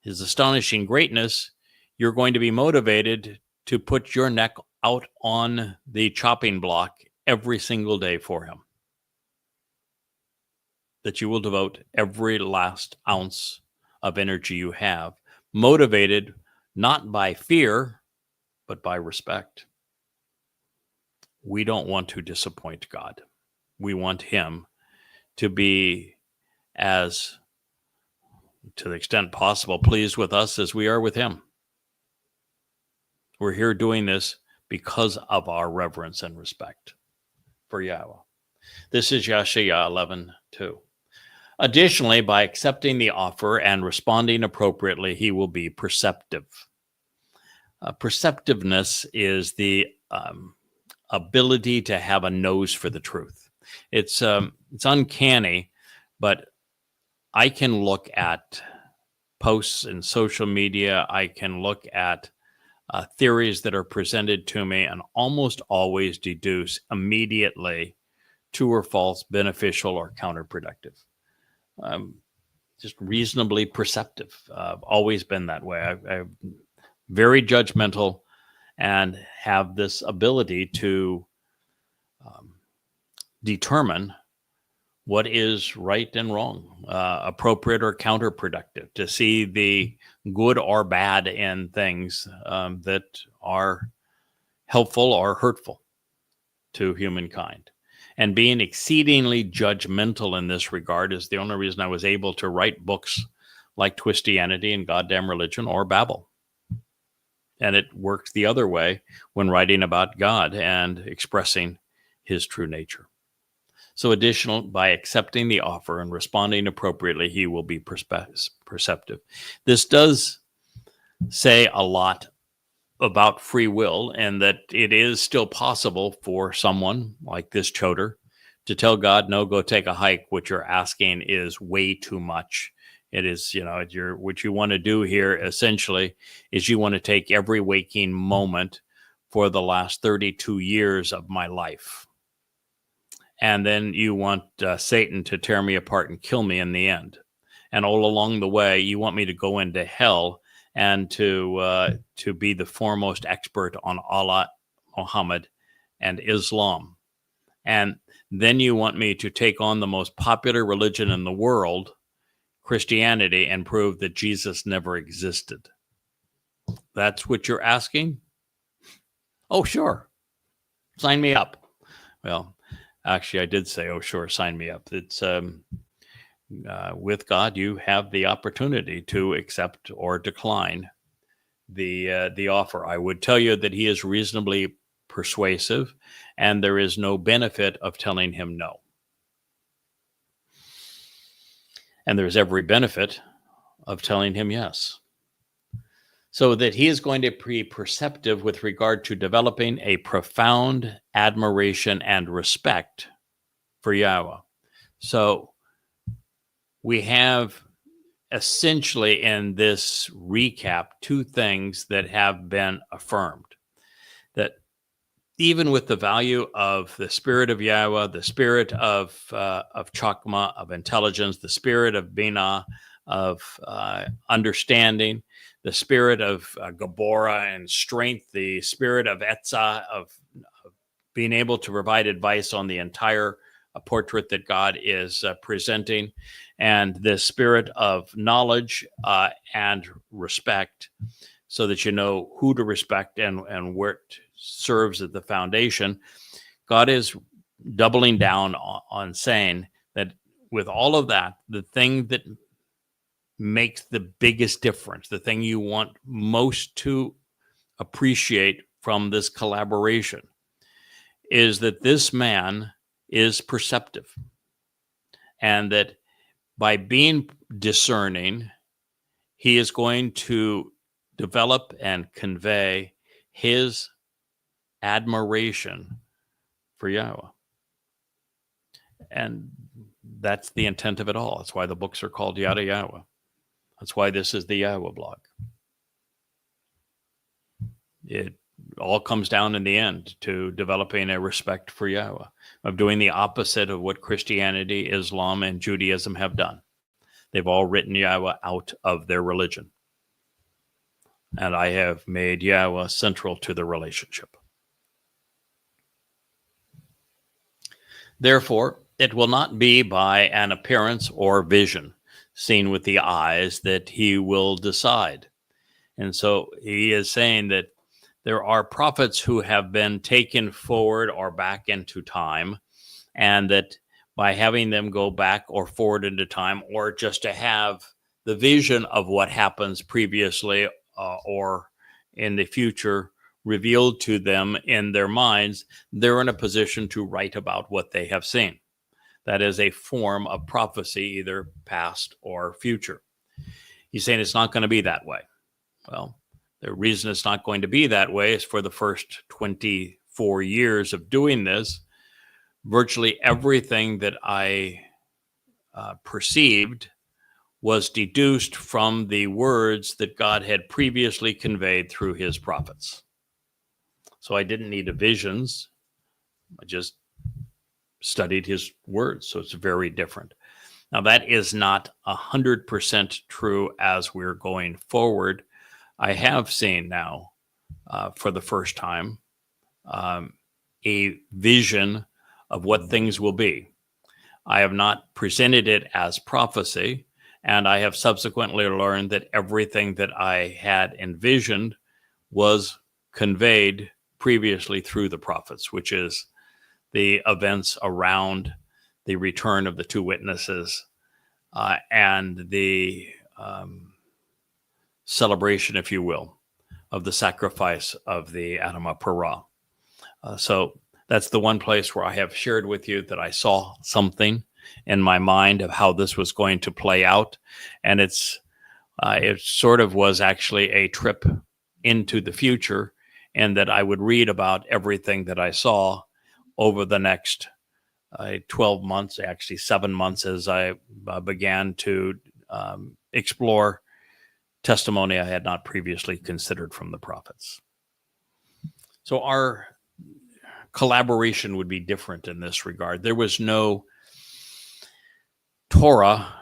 his astonishing greatness, you're going to be motivated to put your neck out on the chopping block every single day for him. That you will devote every last ounce of energy you have, motivated not by fear, but by respect. We don't want to disappoint God. We want him to be, as to the extent possible, pleased with us as we are with him. We're here doing this because of our reverence and respect for Yahweh. This is Yeshaya 11:2. Additionally, by accepting the offer and responding appropriately, he will be perceptive. Perceptiveness is the ability to have a nose for the truth. It's uncanny, but I can look at posts in social media. I can look at theories that are presented to me and almost always deduce immediately true or false, beneficial or counterproductive. Just reasonably perceptive. I've always been that way. I'm very judgmental and have this ability to determine what is right and wrong, appropriate or counterproductive, to see the good or bad in things that are helpful or hurtful to humankind. And being exceedingly judgmental in this regard is the only reason I was able to write books like Twistianity and Goddamn Religion or Babel. And it works the other way when writing about God and expressing his true nature. So additional, by accepting the offer and responding appropriately, he will be perceptive. This does say a lot about free will, and that it is still possible for someone like this choder to tell God, no, go take a hike. What you're asking is way too much. It is, what you want to do here essentially is you want to take every waking moment for the last 32 years of my life. And then you want Satan to tear me apart and kill me in the end. And all along the way, you want me to go into hell and to be the foremost expert on Allah, Muhammad, and Islam. And then you want me to take on the most popular religion in the world, Christianity, and prove that Jesus never existed. That's what you're asking? Oh, sure. Sign me up. Well, actually, I did say, oh, sure, sign me up. It's with God, you have the opportunity to accept or decline the offer. I would tell you that he is reasonably persuasive, and there is no benefit of telling him no. And there's every benefit of telling him yes. So that he is going to be perceptive with regard to developing a profound admiration and respect for Yahweh. So we have essentially in this recap two things that have been affirmed. That even with the value of the spirit of Yahweh, the spirit of Chakma, of intelligence, the spirit of Binah, of understanding, the spirit of Gabora and strength, the spirit of Etzah, of being able to provide advice on the entire portrait that God is presenting, and the spirit of knowledge and respect, so that you know who to respect and where it serves as the foundation. God is doubling down on saying that with all of that, the thing that makes the biggest difference, the thing you want most to appreciate from this collaboration, is that this man is perceptive, and that by being discerning, he is going to develop and convey his admiration for Yahweh. And that's the intent of it all. That's why the books are called Yada Yahweh. That's why this is the Yahweh blog. It all comes down in the end to developing a respect for Yahweh, of doing the opposite of what Christianity, Islam, and Judaism have done. They've all written Yahweh out of their religion. And I have made Yahweh central to the relationship. Therefore, it will not be by an appearance or vision seen with the eyes that he will decide. And so he is saying that there are prophets who have been taken forward or back into time, and that by having them go back or forward into time, or just to have the vision of what happens previously or in the future revealed to them in their minds, they're in a position to write about what they have seen. That is a form of prophecy, either past or future. He's saying it's not going to be that way. Well, the reason it's not going to be that way is for the first 24 years of doing this, virtually everything that I perceived was deduced from the words that God had previously conveyed through his prophets. So I didn't need visions. I just studied his words. So it's very different. Now, that is not 100% true as we're going forward. I have seen now, for the first time, a vision of what things will be. I have not presented it as prophecy, and I have subsequently learned that everything that I had envisioned was conveyed previously through the prophets, which is the events around the return of the two witnesses and the celebration, if you will, of the sacrifice of the Adamah Parah. So that's the one place where I have shared with you that I saw something in my mind of how this was going to play out. And it sort of was actually a trip into the future, and that I would read about everything that I saw over the next 12 months, actually 7 months, as I began to explore testimony I had not previously considered from the prophets. So our collaboration would be different in this regard. There was no Torah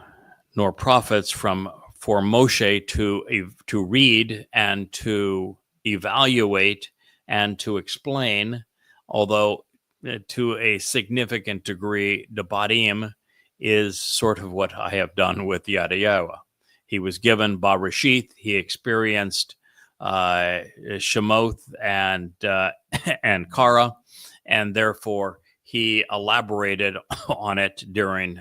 nor prophets for Moshe to read and to evaluate and to explain, although to a significant degree, Debadim is sort of what I have done with Yada Yahweh. He was given Barashith. He experienced Shemoth and Kara, and therefore he elaborated on it during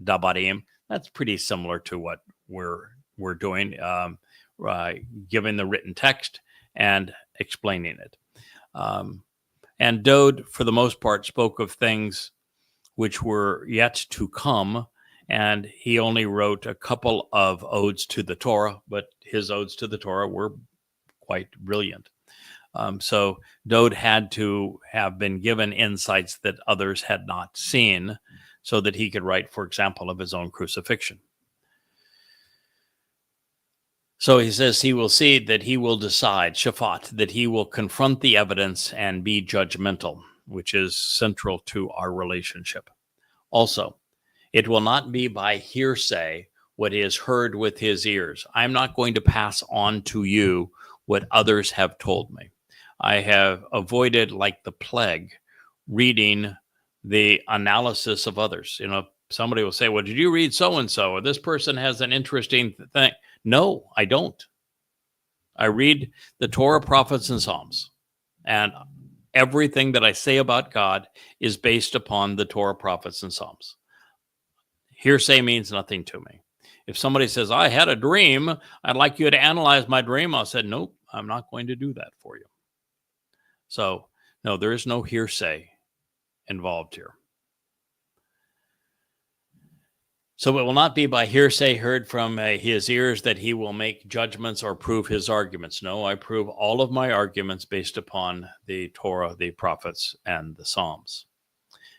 Debadim. That's pretty similar to what we're doing, giving the written text and explaining it. And Dode, for the most part, spoke of things which were yet to come, and he only wrote a couple of odes to the Torah, but his odes to the Torah were quite brilliant. So Dode had to have been given insights that others had not seen so that he could write, for example, of his own crucifixion. So he says he will see that he will decide, Shaphat, that he will confront the evidence and be judgmental, which is central to our relationship. Also, it will not be by hearsay what is heard with his ears. I'm not going to pass on to you what others have told me. I have avoided, like the plague, reading the analysis of others. You know, somebody will say, well, did you read so-and-so? Or this person has an interesting thing. No, I don't. I read the Torah, prophets, and Psalms. And everything that I say about God is based upon the Torah, prophets, and Psalms. Hearsay means nothing to me. If somebody says, I had a dream, I'd like you to analyze my dream, I'll say, nope, I'm not going to do that for you. So, no, there is no hearsay involved here. So it will not be by hearsay heard from his ears that he will make judgments or prove his arguments. No, I prove all of my arguments based upon the Torah, the prophets, and the Psalms.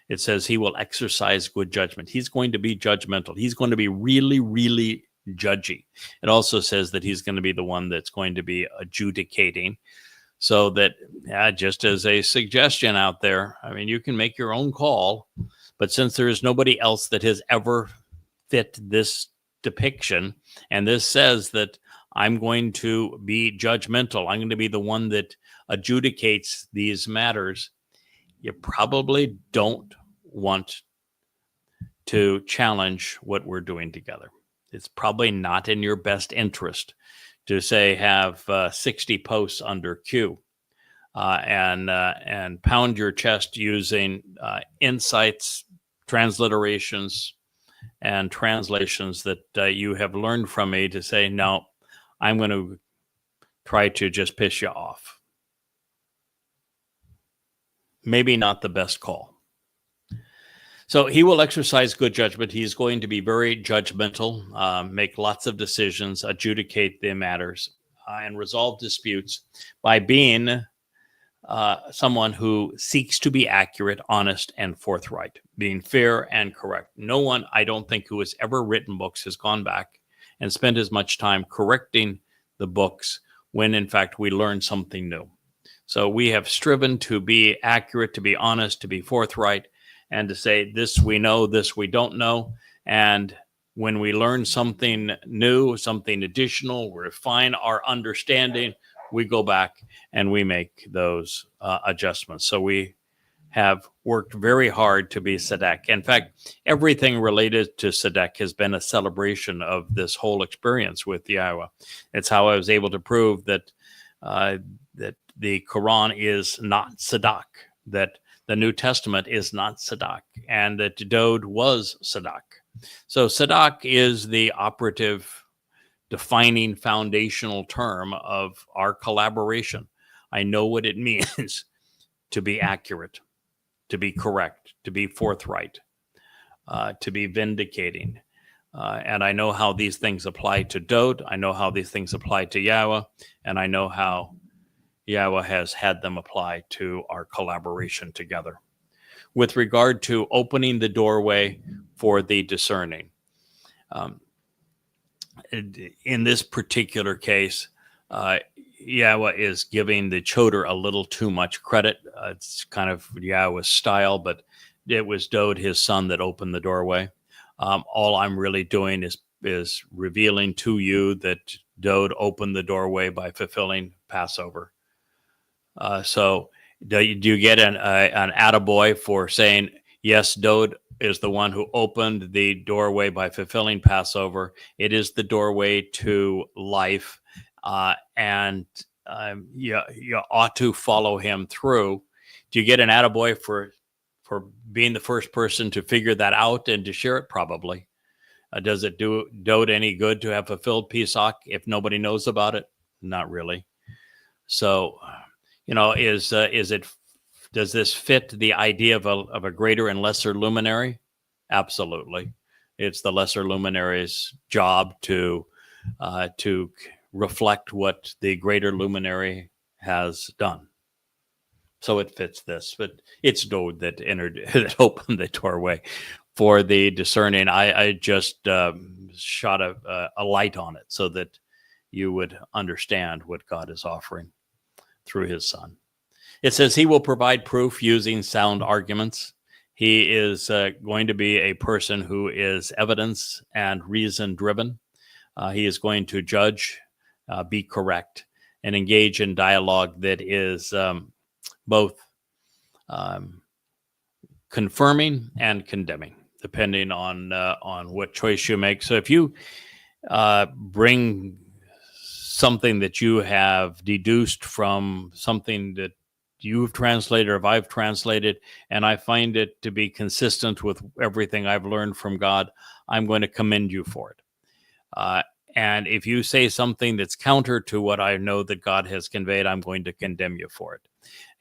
It says he will exercise good judgment. He's going to be judgmental. He's going to be really, really judgy. It also says that he's going to be the one that's going to be adjudicating. So that, just as a suggestion out there, I mean, you can make your own call, but since there is nobody else that has ever fit this depiction, and this says that I'm going to be judgmental, I'm going to be the one that adjudicates these matters, you probably don't want to challenge what we're doing together. It's probably not in your best interest to say have 60 posts under Q and pound your chest using insights, transliterations, and translations that you have learned from me to say, no, I'm going to try to just piss you off. Maybe not the best call. So he will exercise good judgment. He's going to be very judgmental, make lots of decisions, adjudicate the matters, and resolve disputes by being someone who seeks to be accurate, honest, and forthright, being fair and correct. No one, I don't think, who has ever written books has gone back and spent as much time correcting the books when, in fact, we learn something new. So we have striven to be accurate, to be honest, to be forthright, and to say, this we know, this we don't know. And when we learn something new, something additional, we refine our understanding, we go back and we make those adjustments. So we have worked very hard to be Tzedek. In fact, everything related to Tzedek has been a celebration of this whole experience with Yahweh. It's how I was able to prove that that the Quran is not Tzedek, that the New Testament is not Tzedek, and that Dode was Tzedek. So Tzedek is the operative, defining, foundational term of our collaboration. I know what it means to be accurate, to be correct, to be forthright, to be vindicating. And I know how these things apply to Dode. I know how these things apply to Yahweh, and I know how Yahweh has had them apply to our collaboration together. With regard to opening the doorway for the discerning, in this particular case, Yahweh is giving the choder a little too much credit. It's kind of Yahweh's style, but it was Dode, his son, that opened the doorway. All I'm really doing is revealing to you that Dode opened the doorway by fulfilling Passover. So do you get an attaboy for saying, yes, Dode is the one who opened the doorway by fulfilling Passover. It is the doorway to life, and you ought to follow him through. Do you get an attaboy for being the first person to figure that out and to share it? Probably. Does it do Dode any good to have fulfilled Pesach if nobody knows about it? Not really. So, does this fit the idea of a greater and lesser luminary? Absolutely. It's the lesser luminary's job to reflect what the greater luminary has done. So it fits this, but it's Dode that that opened the doorway for the discerning. I just shot a light on it so that you would understand what God is offering through his son. It says he will provide proof using sound arguments. He is going to be a person who is evidence and reason driven. He is going to judge, be correct, and engage in dialogue that is both confirming and condemning, depending on what choice you make. So if you bring something that you have deduced from something that you've translated or I've translated, and I find it to be consistent with everything I've learned from God, I'm going to commend you for it. And if you say something that's counter to what I know that God has conveyed, I'm going to condemn you for it.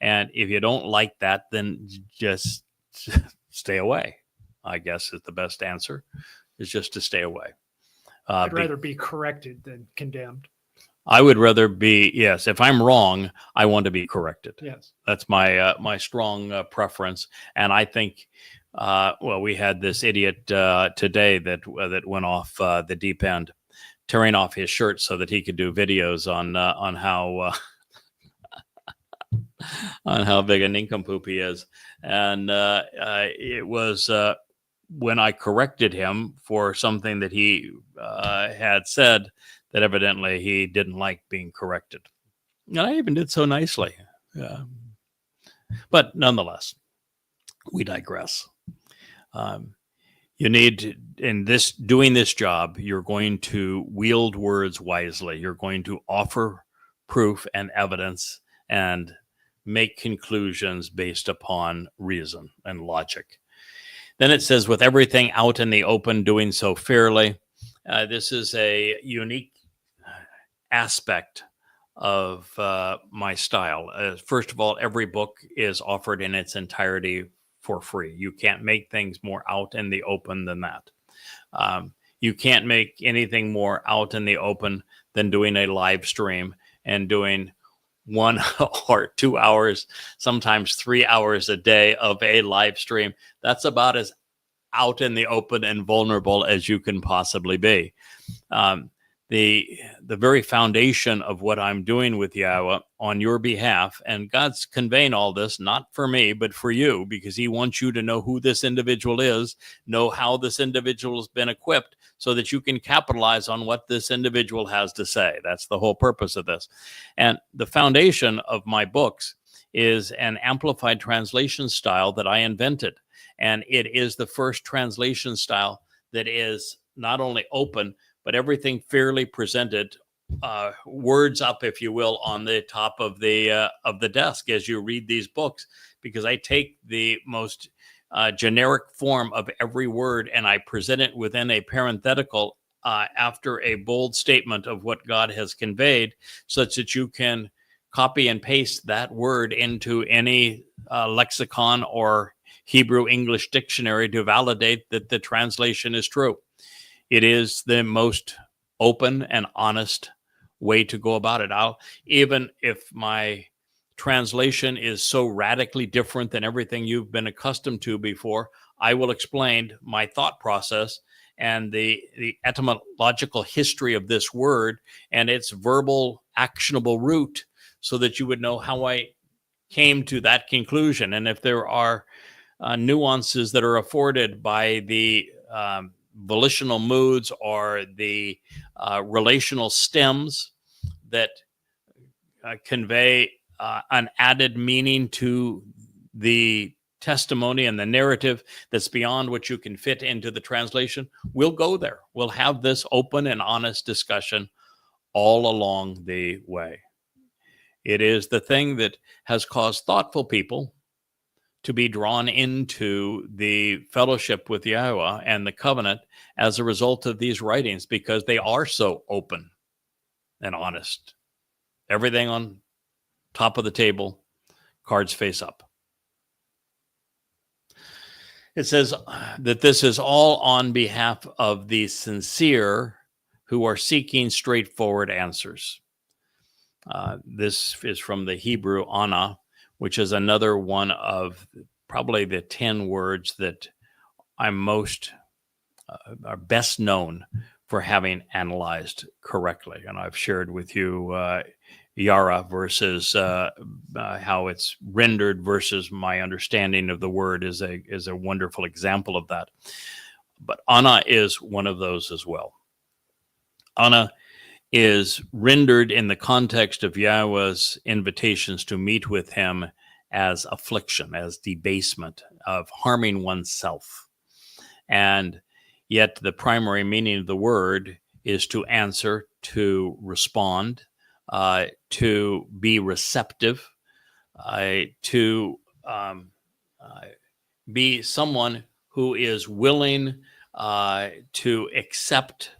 And if you don't like that, then just stay away, I guess is the best answer, is just to stay away. I'd rather be corrected than condemned. I would rather be, yes, if I'm wrong, I want to be corrected. Yes. That's my my strong preference. And I think, well, we had this idiot today that went off the deep end, tearing off his shirt so that he could do videos on how big a nincompoop he is. And it was when I corrected him for something that he had said that evidently he didn't like being corrected. And I even did so nicely. But nonetheless, we digress. You need, in this doing this job, you're going to wield words wisely. You're going to offer proof and evidence and make conclusions based upon reason and logic. Then it says, with everything out in the open, doing so fairly. This is a unique aspect of my style. First of all, every book is offered in its entirety for free. You can't make things more out in the open than that. You can't make anything more out in the open than doing a live stream and doing 1 or 2 hours, sometimes 3 hours a day of a live stream. That's about as out in the open and vulnerable as you can possibly be. The very foundation of what I'm doing with Yahweh on your behalf, and God's conveying all this, not for me, but for you, because he wants you to know who this individual is, know how this individual has been equipped so that you can capitalize on what this individual has to say. That's the whole purpose of this. And the foundation of my books is an amplified translation style that I invented. And it is the first translation style that is not only open, but everything fairly presented, words up, if you will, on the top of the desk as you read these books, because I take the most generic form of every word and I present it within a parenthetical after a bold statement of what God has conveyed, such that you can copy and paste that word into any lexicon or Hebrew English dictionary to validate that the translation is true. It is the most open and honest way to go about it. Even if my translation is so radically different than everything you've been accustomed to before, I will explain my thought process and the etymological history of this word and its verbal actionable root, so that you would know how I came to that conclusion. And if there are nuances that are afforded by the volitional moods or the relational stems that convey an added meaning to the testimony and the narrative that's beyond what you can fit into the translation, we'll go there. We'll have this open and honest discussion all along the way. It is the thing that has caused thoughtful people to be drawn into the fellowship with Yahweh and the covenant as a result of these writings, because they are so open and honest. Everything on top of the table, cards face up. It says that this is all on behalf of the sincere who are seeking straightforward answers. This is from the Hebrew ana, which is another one of probably the 10 words that I'm most are best known for having analyzed correctly. And I've shared with you Yara versus how it's rendered versus my understanding of the word is a wonderful example of that. But ana is one of those as well. Ana is rendered in the context of Yahweh's invitations to meet with him as affliction, as debasement, of harming oneself. And yet the primary meaning of the word is to answer, to respond, to be receptive, to be someone who is willing to accept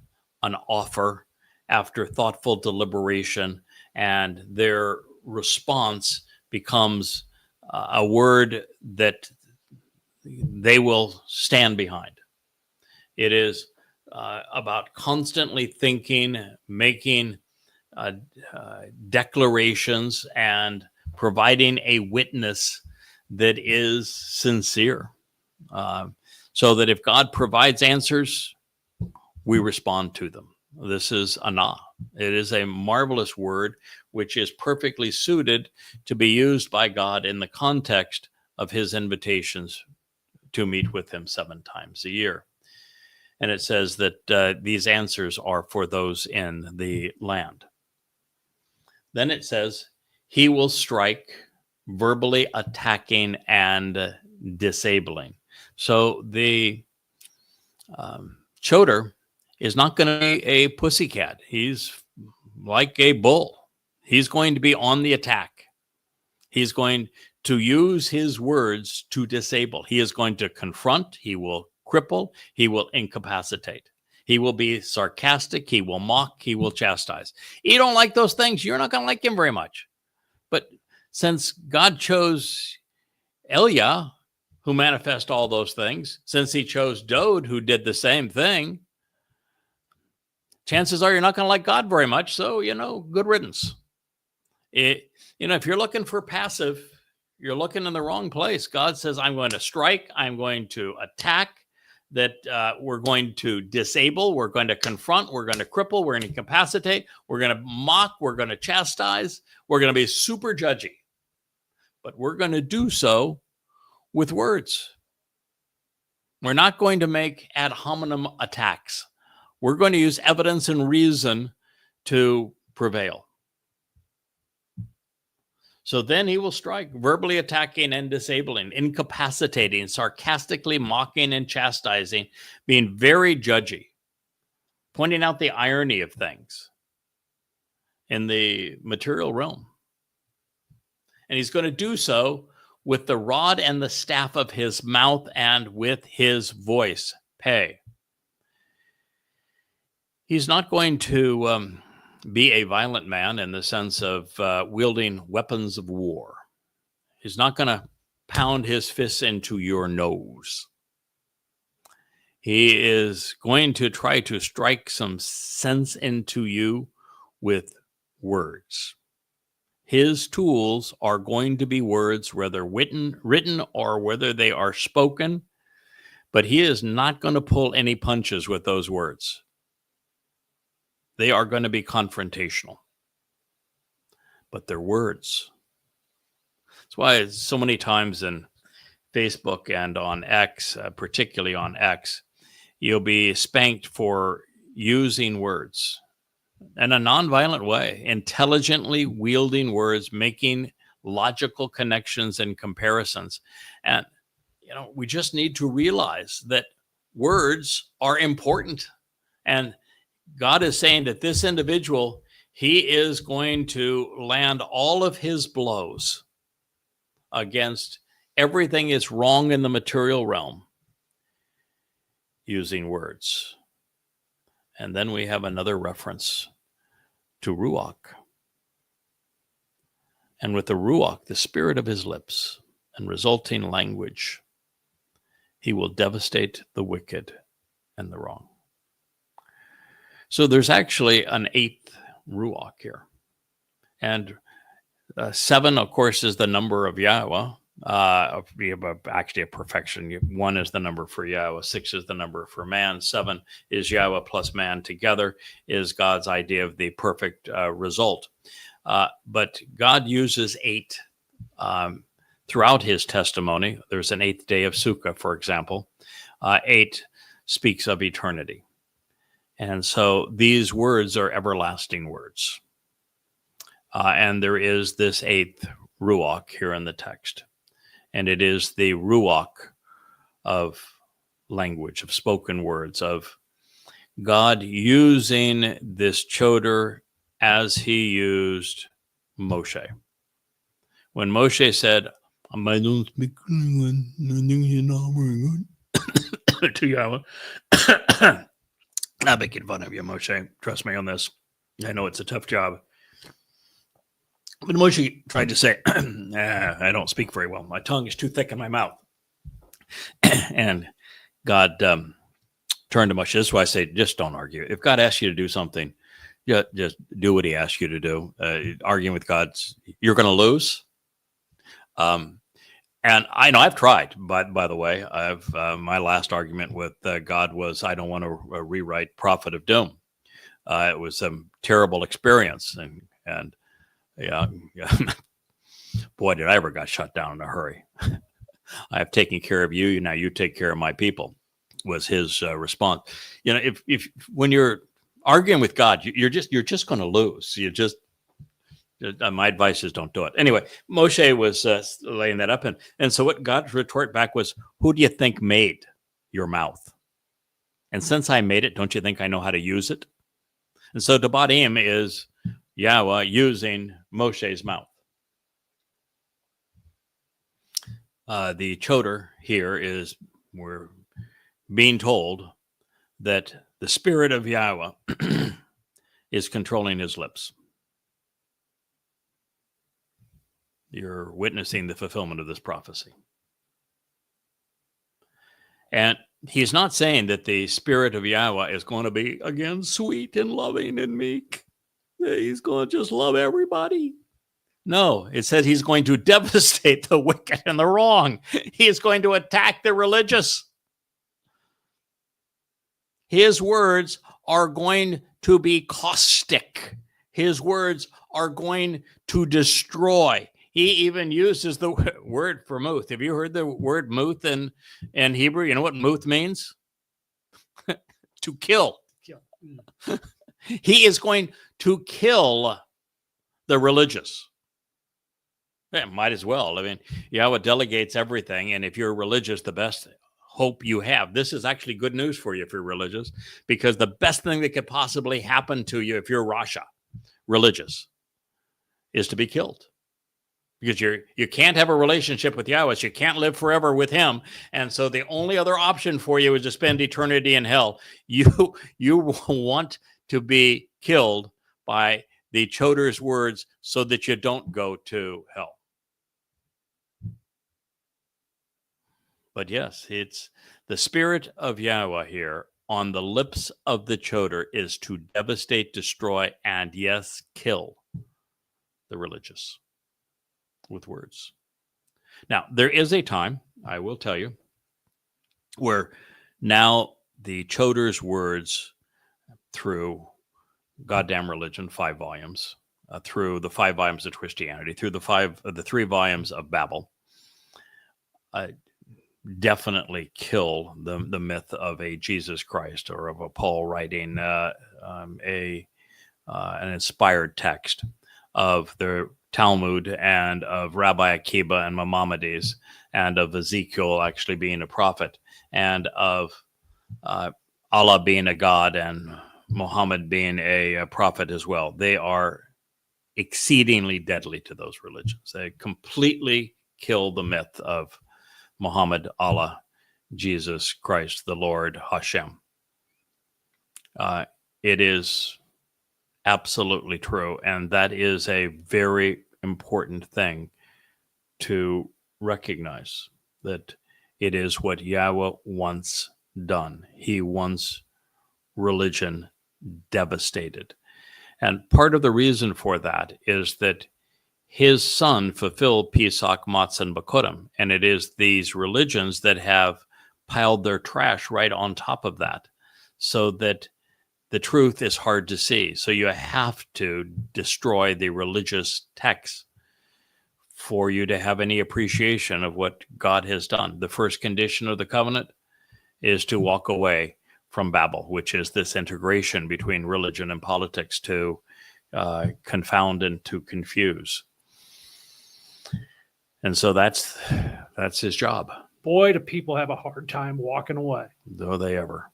an offer after thoughtful deliberation, and their response becomes a word that they will stand behind. It is about constantly thinking, making declarations and providing a witness that is sincere. So that if God provides answers, we respond to them. This is ana. It is a marvelous word which is perfectly suited to be used by God in the context of his invitations to meet with him 7 times a year. And it says that these answers are for those in the land. Then it says, he will strike, verbally attacking and disabling. So the choder is not going to be a pussycat. He's like a bull. He's going to be on the attack. He's going to use his words to disable. He is going to confront. He will cripple. He will incapacitate. He will be sarcastic. He will mock. He will chastise. You don't like those things, you're not going to like him very much. But since God chose Elia, who manifest all those things, since he chose Dode, who did the same thing, chances are you're not going to like God very much. So, good riddance. If you're looking for passive, you're looking in the wrong place. God says, I'm going to strike. I'm going to attack. That we're going to disable. We're going to confront. We're going to cripple. We're going to incapacitate. We're going to mock. We're going to chastise. We're going to be super judgy. But we're going to do so with words. We're not going to make ad hominem attacks. We're going to use evidence and reason to prevail. So then he will strike, verbally attacking and disabling, incapacitating, sarcastically mocking and chastising, being very judgy, pointing out the irony of things in the material realm. And he's going to do so with the rod and the staff of his mouth and with his voice. Pay. He's not going to be a violent man in the sense of wielding weapons of war. He's not going to pound his fists into your nose. He is going to try to strike some sense into you with words. His tools are going to be words, whether written or whether they are spoken, but he is not going to pull any punches with those words. They are going to be confrontational, but they're words. That's why so many times in Facebook and on X, particularly on X, you'll be spanked for using words in a nonviolent way, intelligently wielding words, making logical connections and comparisons. And, we just need to realize that words are important. And God is saying that this individual, he is going to land all of his blows against everything that's wrong in the material realm using words. And then we have another reference to Ruach. And with the Ruach, the spirit of his lips and resulting language, he will devastate the wicked and the wrong. So there's actually an 8th Ruach here. And 7, of course, is the number of Yahweh. Actually a perfection. 1 is the number for Yahweh. 6 is the number for man. 7 is Yahweh plus man together is God's idea of the perfect result. But God uses 8 throughout his testimony. There's an 8th day of Sukkah, for example. 8 speaks of eternity. And so these words are everlasting words. And there is this 8th Ruach here in the text. And it is the Ruach of language, of spoken words, of God using this choder as he used Moshe. When Moshe said, I don't speak anyone, to Yahweh. Not making fun of you, Moshe. Trust me on this. I know it's a tough job. But Moshe tried to say, I don't speak very well. My tongue is too thick in my mouth. And God turned to Moshe. This is why I say, just don't argue. If God asks you to do something, Just do what he asks you to do. Arguing with God, you're going to lose. And I know I've tried, by the way. I've my last argument with God was I don't want to rewrite Prophet of Doom. It was a terrible experience, and yeah, boy, did I ever got shut down in a hurry. I have taken care of you. Now you take care of my people. Was his response. You know, if when you're arguing with God, you're just going to lose. My advice is don't do it. Anyway, Moshe was laying that up, and so what God's retort back was, "Who do you think made your mouth? And since I made it, don't you think I know how to use it?" And so Debatim is Yahweh using Moshe's mouth. The choder here is we're being told that the spirit of Yahweh is controlling his lips. You're witnessing the fulfillment of this prophecy. And he's not saying that the spirit of Yahweh is going to be, again, sweet and loving and meek. He's going to just love everybody. No, it says he's going to devastate the wicked and the wrong. He is going to attack the religious. His words are going to be caustic. His words are going to destroy. He even uses the word for muth. Have you heard the word muth in Hebrew? You know what muth means? To kill. He is going to kill the religious. Yeah, might as well. I mean, Yahweh delegates everything. And if you're religious, the best hope you have. This is actually good news for you if you're religious, because the best thing that could possibly happen to you if you're Rasha, religious, is to be killed. Because you can't have a relationship with Yahweh, so you can't live forever with him. And so the only other option for you is to spend eternity in hell. You want to be killed by the choder's words so that you don't go to hell. But yes, it's the spirit of Yahweh here on the lips of the choder is to devastate, destroy, and yes, kill the religious with words. Now, there is a time, I will tell you, where now the choder's words through goddamn religion, 5 volumes, through the 5 volumes of Twistianity, through the 3 volumes of Babel, definitely kill the myth of a Jesus Christ or of a Paul writing an inspired text of the Talmud and of Rabbi Akiba and Maimonides and of Ezekiel actually being a prophet and of Allah being a god and Muhammad being a prophet as well. They are exceedingly deadly to those religions. They completely kill the myth of Muhammad, Allah, Jesus Christ, the Lord, Hashem. It is absolutely true. And that is a very important thing to recognize, that it is what Yahweh wants done. He wants religion devastated. And part of the reason for that is that his son fulfilled Pesach, Matzah, and Bakurim. And it is these religions that have piled their trash right on top of that, so that the truth is hard to see. So you have to destroy the religious texts for you to have any appreciation of what God has done. The first condition of the covenant is to walk away from Babel, which is this integration between religion and politics to confound and to confuse. And so that's his job. Boy, do people have a hard time walking away. Though they ever.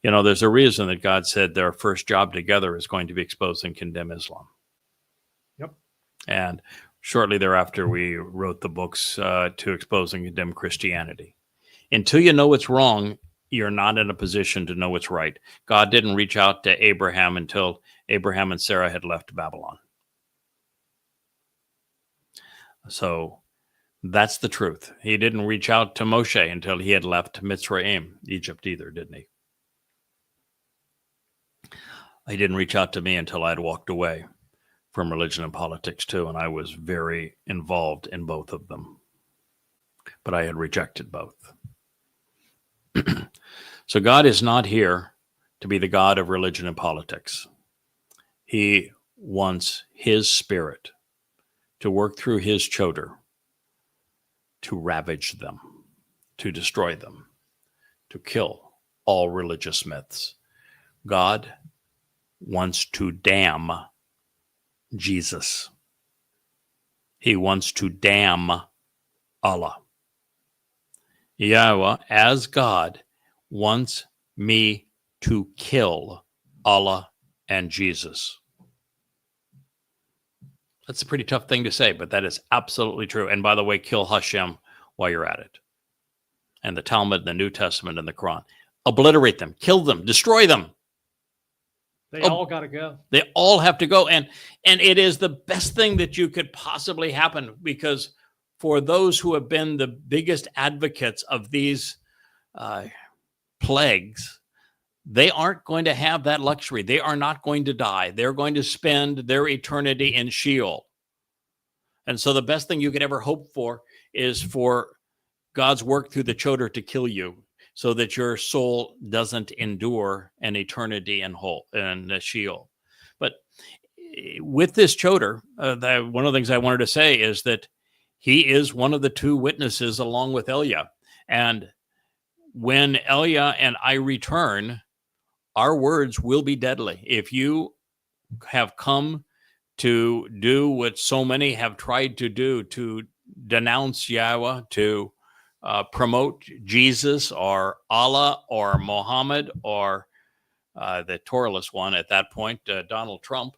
You know, there's a reason that God said their first job together is going to be expose and condemn Islam. Yep. And shortly thereafter, we wrote the books to expose and condemn Christianity. Until you know what's wrong, you're not in a position to know what's right. God didn't reach out to Abraham until Abraham and Sarah had left Babylon. So that's the truth. He didn't reach out to Moshe until he had left Mitzrayim, Egypt either, didn't he? They didn't reach out to me until I had walked away from religion and politics too, and I was very involved in both of them. But I had rejected both. So God is not here to be the God of religion and politics. He wants his spirit to work through his choder to ravage them, to destroy them, to kill all religious myths. God wants to damn Jesus. He wants to damn Allah. Yahweh, as God, wants me to kill Allah and Jesus. That's a pretty tough thing to say, but that is absolutely true. And by the way, kill Hashem while you're at it. And the Talmud, the New Testament, and the Quran. Obliterate them, kill them, destroy them. They all got to go. They all have to go. And it is the best thing that you could possibly happen, because for those who have been the biggest advocates of these plagues, they aren't going to have that luxury. They are not going to die. They're going to spend their eternity in Sheol. And so the best thing you could ever hope for is for God's work through the choder to kill you, so that your soul doesn't endure an eternity in Sheol. But with this choder, one of the things I wanted to say is that he is one of the two witnesses along with Elia. And when Elia and I return, our words will be deadly. If you have come to do what so many have tried to do, to denounce Yahweh, to promote Jesus or Allah or Muhammad or the Torahless one at that point, Donald Trump,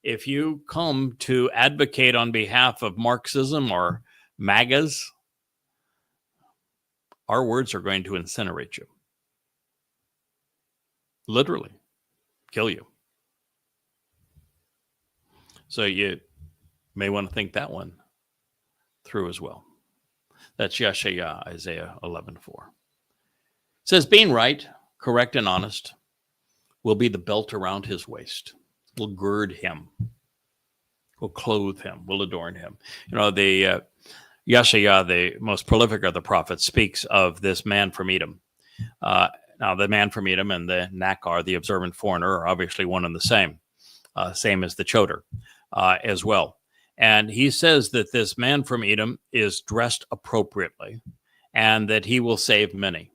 if you come to advocate on behalf of Marxism or MAGAs, our words are going to incinerate you. Literally kill you. So you may want to think that one through as well. That's Yeshaya, Isaiah 11:4. It says, being right, correct, and honest will be the belt around his waist. Will gird him. Will clothe him. Will adorn him. You know, the Yeshaya, the most prolific of the prophets, speaks of this man from Edom. Now, the man from Edom and the Nakar, the observant foreigner, are obviously one and the same as the choder as well. And he says that this man from Edom is dressed appropriately and that he will save many.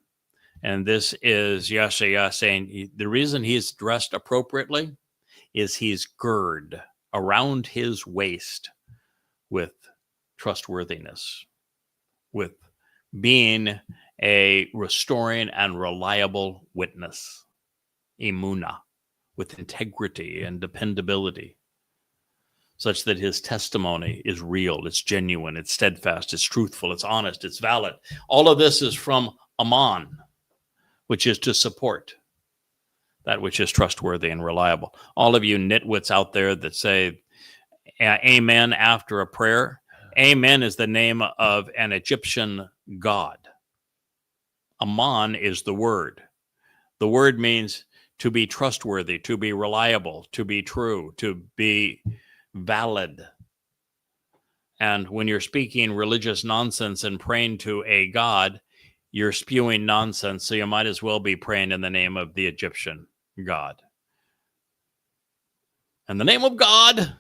And this is Yeshaya saying the reason he's dressed appropriately is he's girded around his waist with trustworthiness, with being a restoring and reliable witness, emunah, with integrity and dependability, such that his testimony is real, it's genuine, it's steadfast, it's truthful, it's honest, it's valid. All of this is from Aman, which is to support that which is trustworthy and reliable. All of you nitwits out there that say amen after a prayer, amen is the name of an Egyptian god. Aman is the word. The word means to be trustworthy, to be reliable, to be true, to be valid. And when you're speaking religious nonsense and praying to a god, you're spewing nonsense, so you might as well be praying in the name of the Egyptian god. In the name of God,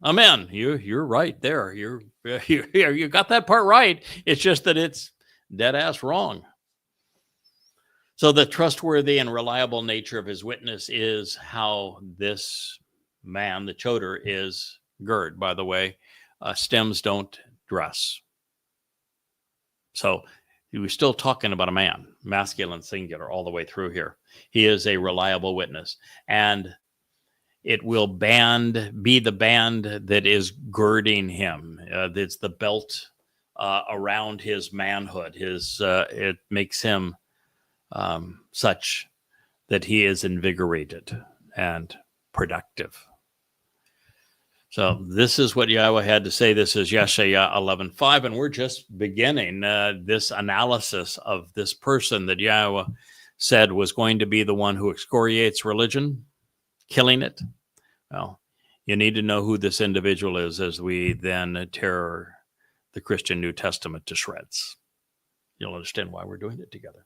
amen. You're right there. You got that part right. It's just that it's dead ass wrong. So the trustworthy and reliable nature of his witness is how this man, the choder, is girded. By the way, stems don't dress. So he was still talking about a man, masculine singular, all the way through here. He is a reliable witness. And it will be the band that is girding him. It's the belt around his manhood. It makes him such that he is invigorated and productive. So this is what Yahweh had to say. This is Yeshaya 11:5, and we're just beginning this analysis of this person that Yahweh said was going to be the one who excoriates religion killing it. Well, you need to know who this individual is as we then tear the Christian New Testament to shreds. You'll understand why we're doing it together.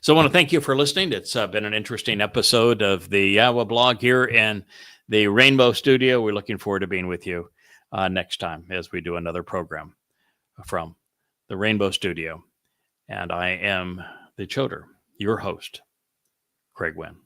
So I want to thank you for listening. It's been an interesting episode of the Yahweh blog here in the Rainbow Studio. We're looking forward to being with you next time as we do another program from the Rainbow Studio. And I am the Choder, your host, Craig Wynn.